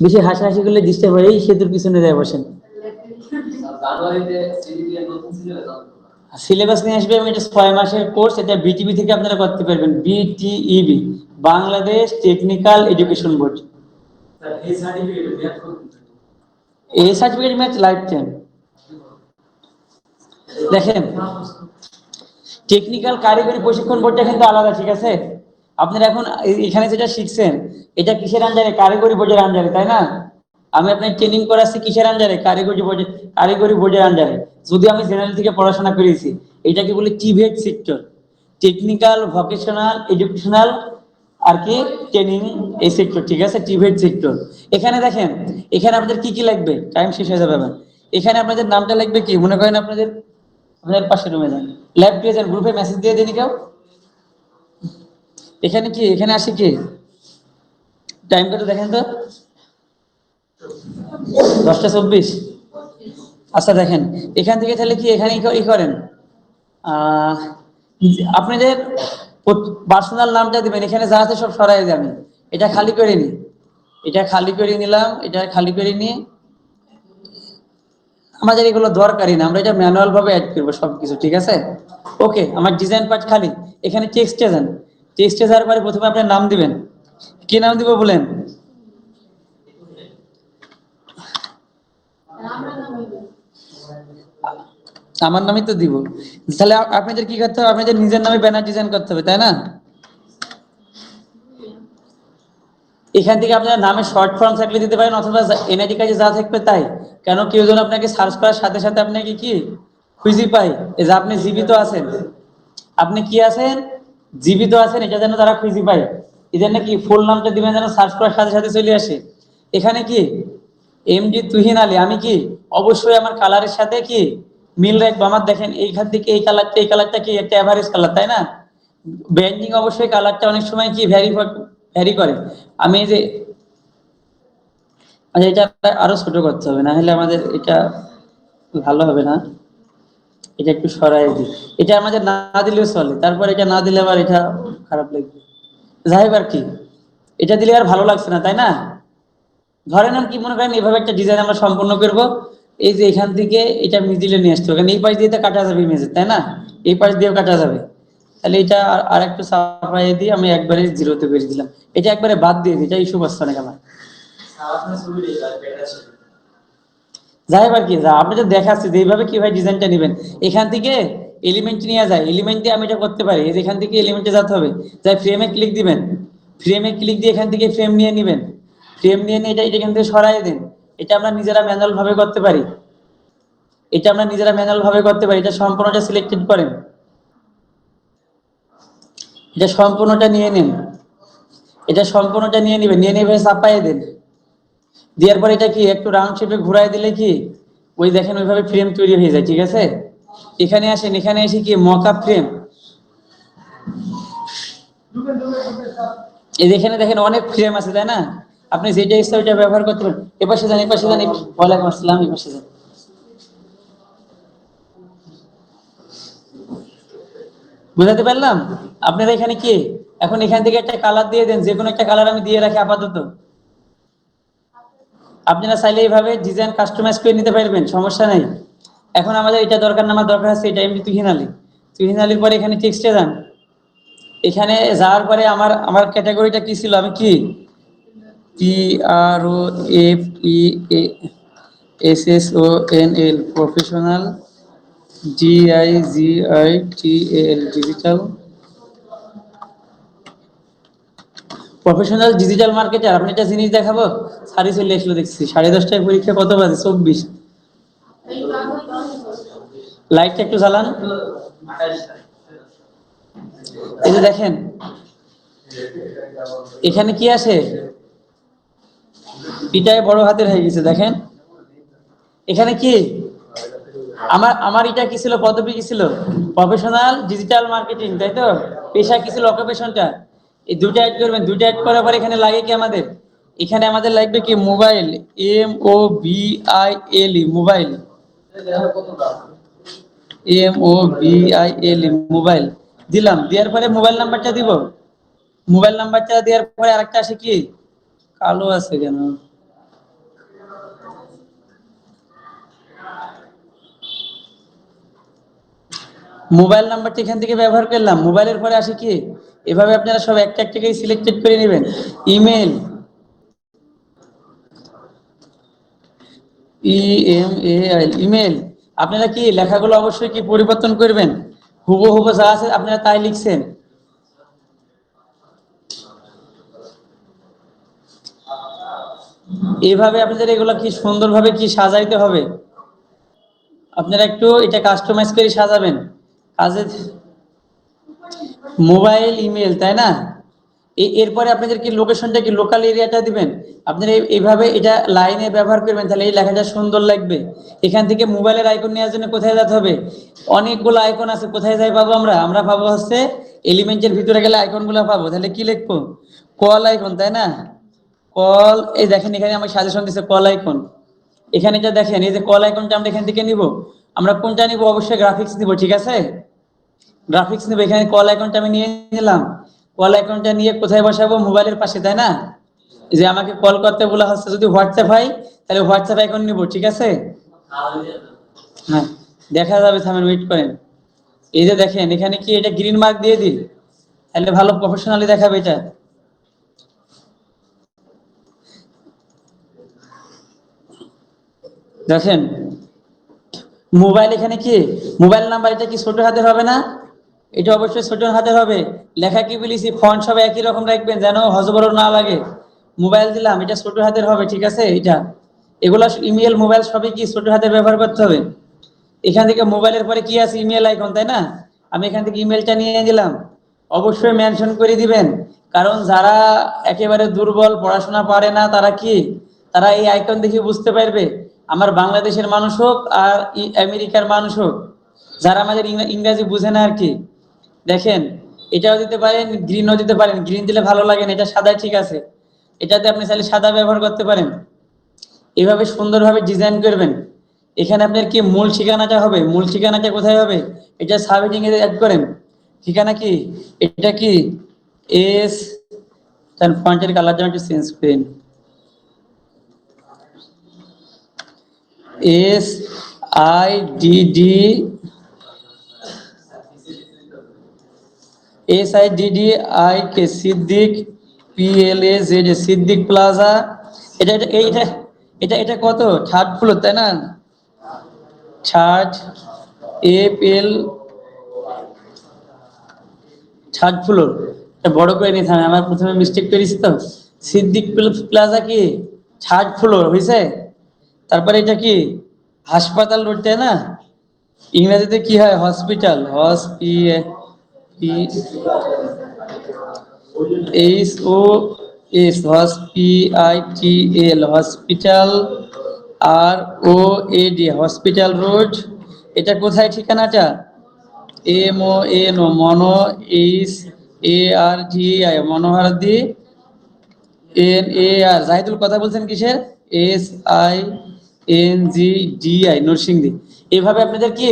বেশি হাসাহাসি করলে ডিস্টার্ব হয়, এই সেতুর পিছনে যায় বসেন। সিলেবাস নিয়ে আসবে, আমি এটা 6 মাসের কোর্স, এটা বিটিবি থেকে আপনারা করতে পারবেন, BTEB, Bangladesh technical education board. এই সার্টিফিকেট ম্যাচ লাইফ টাইম। দেখেন, টেকনিক্যাল কারিগরি প্রশিক্ষণ বোর্ডটা কিন্তু আলাদা, ঠিক আছে? আপনারা এখন এখানে যেটা শিখছেন এটা কিসের আন্ডারে? কারিগরি বোর্ডের আন্ডারে, তাই না? আমি আপনার ট্রেনিং করাচ্ছি কিসের আন্ডারে? কারিগরি বোর্ডের আন্ডারে। যদি আমি জেনারেল থেকে পড়াশোনা করেছি, এটাকে বলে TVET sector, technical vocational educational আর কি ট্রেনিং, এই সেক্টর, ঠিক আছে? TVET sector. এখানে দেখেন, এখানে আপনাদের কি কি লাগবে, টাইম শেষ হয়ে যাবে আবার। এখানে আপনাদের নামটা লাগবে কি, মনে করেন আপনাদের পাশের রুমে যান, ল্যাব প্রেজেন্ট, গ্রুপে মেসেজ দিয়ে দিন কেউ। এখানে কি, এখানে আসে কি, টাইম কত দেখেন তো, 10টা 24। আচ্ছা দেখেন, এখান থেকে তাহলে কি এখানে ই করেন, আহ, আপনাদের পার্সোনাল নামটা দিবেন, এখানে যা আছে সব সরাই দিয়ে আমি এটা খালি করে নিই, এটা খালি করে নিলাম, এটা খালি করে নিয়ে আমাদের এগুলো দরকারই না, আমরা এটা ম্যানুয়াল ভাবে অ্যাড করবো সবকিছু, ঠিক আছে? ওকে, আমার ডিজাইন পার্ট খালি। এখানে টেক্সটে যান, টেক্সটে যাওয়ার পরে প্রথমে আপনার নাম দিবেন। কি নাম দিব বলেন? আমার নামই তো দিব। তাহলে আপনাদের কি করতে হবে, আপনাদের নিজের নামে ব্যানার ডিজাইন করতে হবে, তাই না? এখান থেকে আপনার নামের শর্ট ফর্ম থাকলে দিতে পারেন, অথবা এনআইডি কার্ডে যা থাকবে তাই। কেন কেউ যেন আপনাকে সার্চ করার সাথে সাথে আপনাকে কি খুঁজে পাই, এই যে আপনি জীবিত আছেন, আপনি কি আছেন, জীবিত আছেন, এটা যেন তারা খুঁজে পায়। এদের নাকি ফুল নামটা দিবেন যেন সার্চ করার সাথে সাথে চলে আসে। এখানে কি এমডি তুহিন আলী, আমি কি অবশ্যই আমার কালারের সাথে কি মিল রাখবো। আমার দেখেন এইখান থেকে এই কালারটা কি একটা এভারেজ কালার, তাই না? ব্র্যান্ডিং অবশ্যই কালারটা অনেক সময় কি ভ্যারি করে। আমি এই যে, আচ্ছা এটা আরো ছোট করতে হবে, না হলে আমাদের এটা ভালো হবে না। এটা একটু সরাই দিই, এটা আমাদের না দিলেও চলে, তারপর এটা না দিলে আবার এটা খারাপ লাগবে। যাই হোক আর কি, এটা দিলে আর ভালো লাগছে না, তাই না? ধরেন কি মনে করেন এভাবে একটা ডিজাইন আমরা সম্পূর্ণ করব, এই যে এখান থেকে এটা মিডিলে নিয়ে আসতে হবে, কারণ এই পাশ দিয়ে তো কাটা যাবে ইমেজে, তাই না? এই পাশ দিয়েও কাটা যাবে। তাহলে এটা আর একটু সাফাই দিয়ে আমি একবারে জিরোতে করে দিলাম, এটা একবারে বাদ দিয়ে দিই, এটা ইস্যু করছে না আমার। যাই হোক আর কি, যা আপনি তো দেখাচ্ছি যে এইভাবে কিভাবে ডিজাইনটা নেবেন। এখান থেকে এলিমেন্ট নিয়ে যায়, এলিমেন্ট দিয়ে আমি এটা করতে পারি, এই যে এখান থেকে এলিমেন্টে যেতে হবে, যাই ফ্রেমে ক্লিক দিবেন, ফ্রেমে ক্লিক দিয়ে এখান থেকে ফ্রেম নিয়ে নেবেন, ফ্রেম নিয়ে নিয়ে এটা এখান থেকে সরাই দেন। এটা আমরা নিজেরা ম্যানুয়াল ভাবে করতে পারি, এটা আমরা নিজেরা ম্যানুয়াল ভাবে করতে পারি। এটা সম্পূর্ণটা সিলেক্টেড করেন, এটা সম্পূর্ণটা নিয়ে নিন, এটা সম্পূর্ণটা নিয়ে নেবেন, নিয়ে নেবে চাপাইয়ে দেন। দেওয়ার পর এটা কি একটু রাউন্ড শেপে ঘুরাই দিলে কি ওই দেখেন ওইভাবে ফ্রেম তৈরি হয়ে যায়, ঠিক আছে? এখানে আসেন, এখানে এসে কি মকআপ ফ্রেম, এই এখানে দেখেন অনেক ফ্রেম আছে, তাই না? আপনি যেটা ইচ্ছা ওইটা ব্যবহার করতে পারেন। এপাশে যান, এপাশে যান, ওয়ালাইকুম আসসালাম, এপাশে যান। বুঝাতে পারলাম? আপনারা এখানে কি এখন এখান থেকে একটা কালার দিয়ে দেন, যে কোনো একটা কালার আমি দিয়ে রাখি আপাতত। আপনারা চাইলে এইভাবে ডিজাইন কাস্টমাইজ করে নিতে পারবেন, সমস্যা নাই। এখন আমাদের এটা দরকার না, আমার দরকার আছে এটা এমনি তুহিন আলী। তুহিন আলীর পরে এখানে টেক্সটে যান, এখানে যাওয়ার পরে আমার আমার ক্যাটাগরিটা কি ছিল, আমি কি PROFESSONL professional, DIGITAL digital, professional digital marketer. আপনি একটা জিনিস দেখাবো, সারি চলে আসলো দেখছি, 10:30টায় পরীক্ষা, কত বাজে 24। লাইটটা একটু জ্বালান। এই যে দেখেন এখানে কি আছে, পিটায় বড় হাতের হয়ে গেছে, দেখেন এখানে কি আমার আমার এটা কি ছিল, পদবি কি ছিল, প্রফেশনাল ডিজিটাল মার্কেটিং, তাই তো? পেশা কি ছিল, অকুপেশনটা। এই দুটো অ্যাড করবেন, দুটো অ্যাড করার পর এখানে লাগে কি আমাদের, এখানে আমাদের লাগবে কি mobile, MOBILE mobile. MOBILE mobile দিলাম, দেওয়ার পরে মোবাইল নাম্বারটা দিব। মোবাইল নাম্বারটা দেওয়ার পরে আরেকটা আসে কি, কালো আছে কেন, মোবাইল নাম্বারটা এখান থেকে ব্যবহার করলাম। মোবাইলের পরে আসে কি, এভাবে আপনারা সব একটা একটাকেই সিলেক্টেড করে নেবেন। ইমেল, ইমেল, আপনারা কি লেখাগুলো অবশ্যই কি পরিবর্তন করবেন, হুবহু যা আছে আপনারা তাই লিখছেন। এইভাবে আপনাদের এগুলো কি সুন্দরভাবে কি সাজাইতে হবে, আপনারা একটু এটা কাস্টমাইজ করে সাজাবেন। কাজে মোবাইল ইমেল, তাই না? এরপরে আপনাদের কি লোকেশনটা কি লোকাল এরিয়াটা দিবেন। আপনারা এইভাবে এটা লাইনে ব্যবহার করবেন, তাহলে এই লেখাটা সুন্দর লাগবে। এখান থেকে মোবাইলের আইকন নেওয়ার জন্য কোথায় যেতে হবে, অনেকগুলো আইকন আছে, কোথায় যাই পাবো আমরা পাবো হচ্ছে এলিমেন্টের ভিতরে গেলে আইকনগুলো পাবো। তাহলে কি লিখবো, কল আইকন, তাই না? কল, এই দেখেন এখানে আমার সাজেশন দিচ্ছে কল আইকন। এখানে যা দেখেন এই যে কল আইকনটা আমরা এখান থেকে নিব। আমরা কোনটা নিব, অবশ্যই গ্রাফিক্স নিব, ঠিক আছে? গ্রাফিক্স নেবে, এখানে কল আইকনটা আমি নিয়ে নিলাম। কল আইকনটা নিয়ে কোথায় বসাবো, মোবাইলের পাশে, তাই না? যে আমাকে কল করতে বলা হচ্ছে, যদি হোয়াটসঅ্যাপ হয় তাহলে হোয়াটসঅ্যাপ আইকন নিব, ঠিক আছে? হ্যাঁ, দেখা যাবে, থামেন, ওয়েট করেন। এই যে দেখেন এখানে কি এটা গ্রিন মার্ক দিয়ে দিই, তাহলে ভালো প্রফেশনালি দেখাবে এটা। দেখেন মোবাইল, এখানে কি মোবাইল নাম্বার, এটা কি ছোট হাতের হবে না? এটা অবশ্যই ছোট হাতের হবে। লেখা কি বলেছি, ফন্ট সব একই রকম রাখবেন যেন হজবরল না লাগে। মোবাইল দিলাম, এটা ছোট হাতের হবে, ঠিক আছে? এটা এগুলা ইমেল মোবাইল সবই কি ছোট হাতের ব্যবহার করতে হবে। এখান থেকে মোবাইলের পরে কি আছে, ইমেল আইকন, তাই না? আমি এখান থেকে ইমেলটা নিয়ে নিলাম। অবশ্যই মেনশন করে দিবেন, কারণ যারা একেবারে দুর্বল, পড়াশোনা পারে না, তারা কি, তারা এই আইকন দেখে বুঝতে পারবে আমার বাংলাদেশের মানুষ হোক আর আমেরিকার মানুষ হোক, যারা আমাদের ইংরাজি বুঝে না আর কি। দেখেন এটাও দিতে পারেন, গ্রিনও দিতে পারেন, গ্রিন দিলে ভালো লাগে না, এটা সাদা, ঠিক আছে? এটাতে আপনি চাইলে সাদা ব্যবহার করতে পারেন। এইভাবে সুন্দরভাবে ডিজাইন করবেন। এখানে আপনার কি মূল ঠিকানাটা হবে, মূল ঠিকানাটা কোথায় হবে, এটা সাবহেডিং এ অ্যাড করেন। ঠিকানা কি, এটা কি এস, তার ফন্টের কালারটা একটু চেঞ্জ করেন, SIDDIK Siddique, PLAZ Siddique plaza. এটা এটা এইটা এটা এটা কত, থার্ড ফ্লোর, তাই না? Third APL, third floor. এটা বড় করে নিতে হবে, আমার প্রথমে মিস্টেক করেছি তো। সিদ্দিক প্লাজা কি থার্ড ফ্লোর হয়েছে। তারপরে এটা কি হাসপাতাল রোড, তাই না? ইংরেজিতে কি হয়, hospital, HOSPITAL hospital, ROAD hospital road. এটা কোথায় ঠিকানাটা, মনো, HARDI মনোহারদি, জাহিদুল কথা বলছেন কিসের, SINGDI নরসিংদী। এইভাবে আপনাদের কি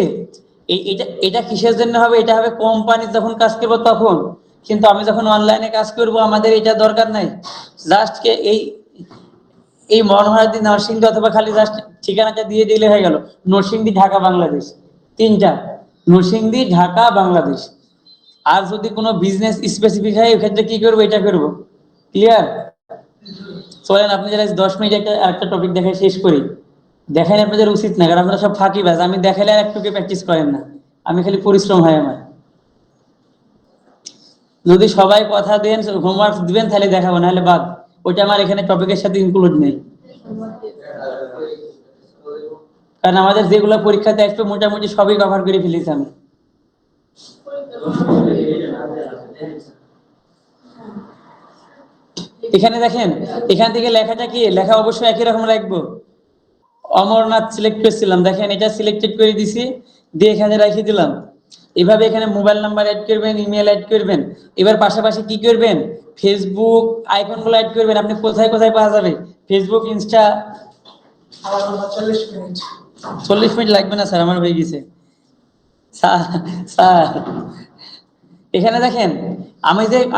এটা এটা কিসের জন্য হবে, এটা হবে কোম্পানি যখন কাজ করবো তখন। কিন্তু আমি যখন অনলাইনে কাজ করব আমাদের এটা দরকার নাই। জাস্ট কে এই এই মনোহরদী নরসিংদী, অথবা খালি জাস্ট ঠিকানাটা দিয়ে দিলে হয়ে গেল। নরসিংদী, ঢাকা, বাংলাদেশ, তিনটা, নরসিংদী, ঢাকা, বাংলাদেশ। আর যদি কোনো বিজনেস স্পেসিফিক হয় এক্ষেত্রে কি করবো, এটা করবো। ক্লিয়ার? চলেন আপনি যারা 10 মিনিট একটা টপিক দেখে শেষ করি। দেখাই আপনাদের উচিত না, কারণ আপনারা সব ফাঁকিবাজ। আমি দেখাইলে আর একটুকে প্র্যাকটিস করেন না, আমি খালি পরিশ্রম হয় আমার। যদি সবাই কথা দেন, হোমওয়ার্ক দিবেন, তাহলে দেখাবো, নাহলে বাদ। ওইটা আমার এখানে টপিকের সাথে ইনক্লুড নেই, কারণ আমাদের যেগুলো পরীক্ষাতে আসবে মোটামুটি সবই কভার করে ফেলেছি আমি। এখানে দেখেন, এখান থেকে লেখাটা কি, লেখা অবশ্যই একই রকম রাখবো। অমরনাথ সিলেক্ট করেছিলাম, দেখেন এটা সিলেক্টেড করে দিছি, দিয়ে এখানে রেখে দিলাম। এভাবে এখানে মোবাইল নাম্বার অ্যাড করবেন, ইমেল অ্যাড করবেন। এবার পাশাপাশি কি করবেন, ফেসবুক আইকন গুলো অ্যাড করবেন। আপনি কোথায় কোথায় পাওয়া যাবে, ফেসবুক, ইনস্টা। 40 মিনিট লাগবে না স্যার, আমার হয়ে গেছে। স্যার স্যার এখানে দেখেন,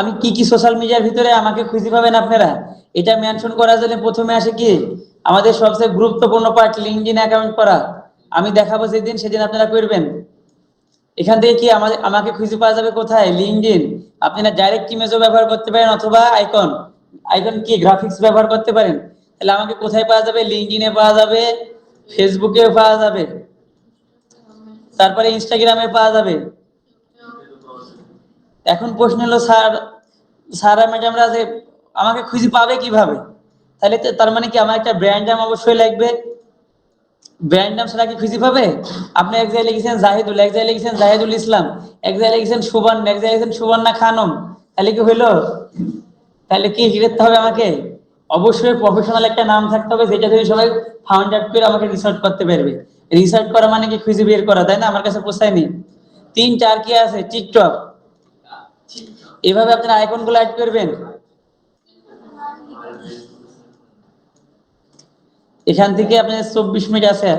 আমি কি কি সোশ্যাল মিডিয়ার ভিতরে আমাকে খুঁজে পাবেন আপনারা, এটা মেনশন করার জন্য প্রথমে আসে কি আমাদের সবচেয়ে গুরুত্বপূর্ণ পার্ট লিঙ্কডইন অ্যাকাউন্ট করা। আমি দেখাবো যেদিন সেদিন আপনারা করবেন। এখান থেকে কি আমাকে খুঁজে পাওয়া যাবে কোথায়? লিঙ্কডইন। আপনারা ডাইরেক্ট ইমেজও ব্যবহার করতে পারেন অথবা আইকন, আইকন কি গ্রাফিক্স ব্যবহার করতে পারেন। তাহলে আমাকে কোথায় পাওয়া যাবে? লিঙ্কডইনে পাওয়া যাবে, ফেসবুকে পাওয়া যাবে, তারপরে ইনস্টাগ্রামে পাওয়া যাবে। এখন প্রশ্ন হলো স্যার, স্যার আর ম্যাডামরা যে আমাকে খুঁজে পাবে কিভাবে? তাহলে তার মানে কি আমার একটা ব্র্যান্ড নাম অবশ্যই লাগবে। ব্র্যান্ড নাম ছাড়া কি খুঁজে পাবে? আপনি এক জায়গায় লিখেছেন জাহিদুল, এক জায়গায় লিখেছেন জাহিদুল ইসলাম, এক জায়গায় লিখেছেন সুবর্ণ, এক জায়গায় লিখেছেন সুবর্ণা খানম, তাহলে কি হইলো? তাহলে কি করতে হবে আমাকে? অবশ্যই প্রফেশনাল একটা নাম থাকতে হবে, যেটা থেকে সবাই ফাউন্ড আউট করে আমাকে রিসার্চ করতে পারবে। রিসার্চ করা মানে কি খুঁজে বের করা, তাই না? আমার কাছে পোষায়নি। তিন চার কি আছে? টিকটক। এভাবে আপনারা আইকন গুলো অ্যাড করবেন। এখান থেকে আপনার 24 মিনিট আছে।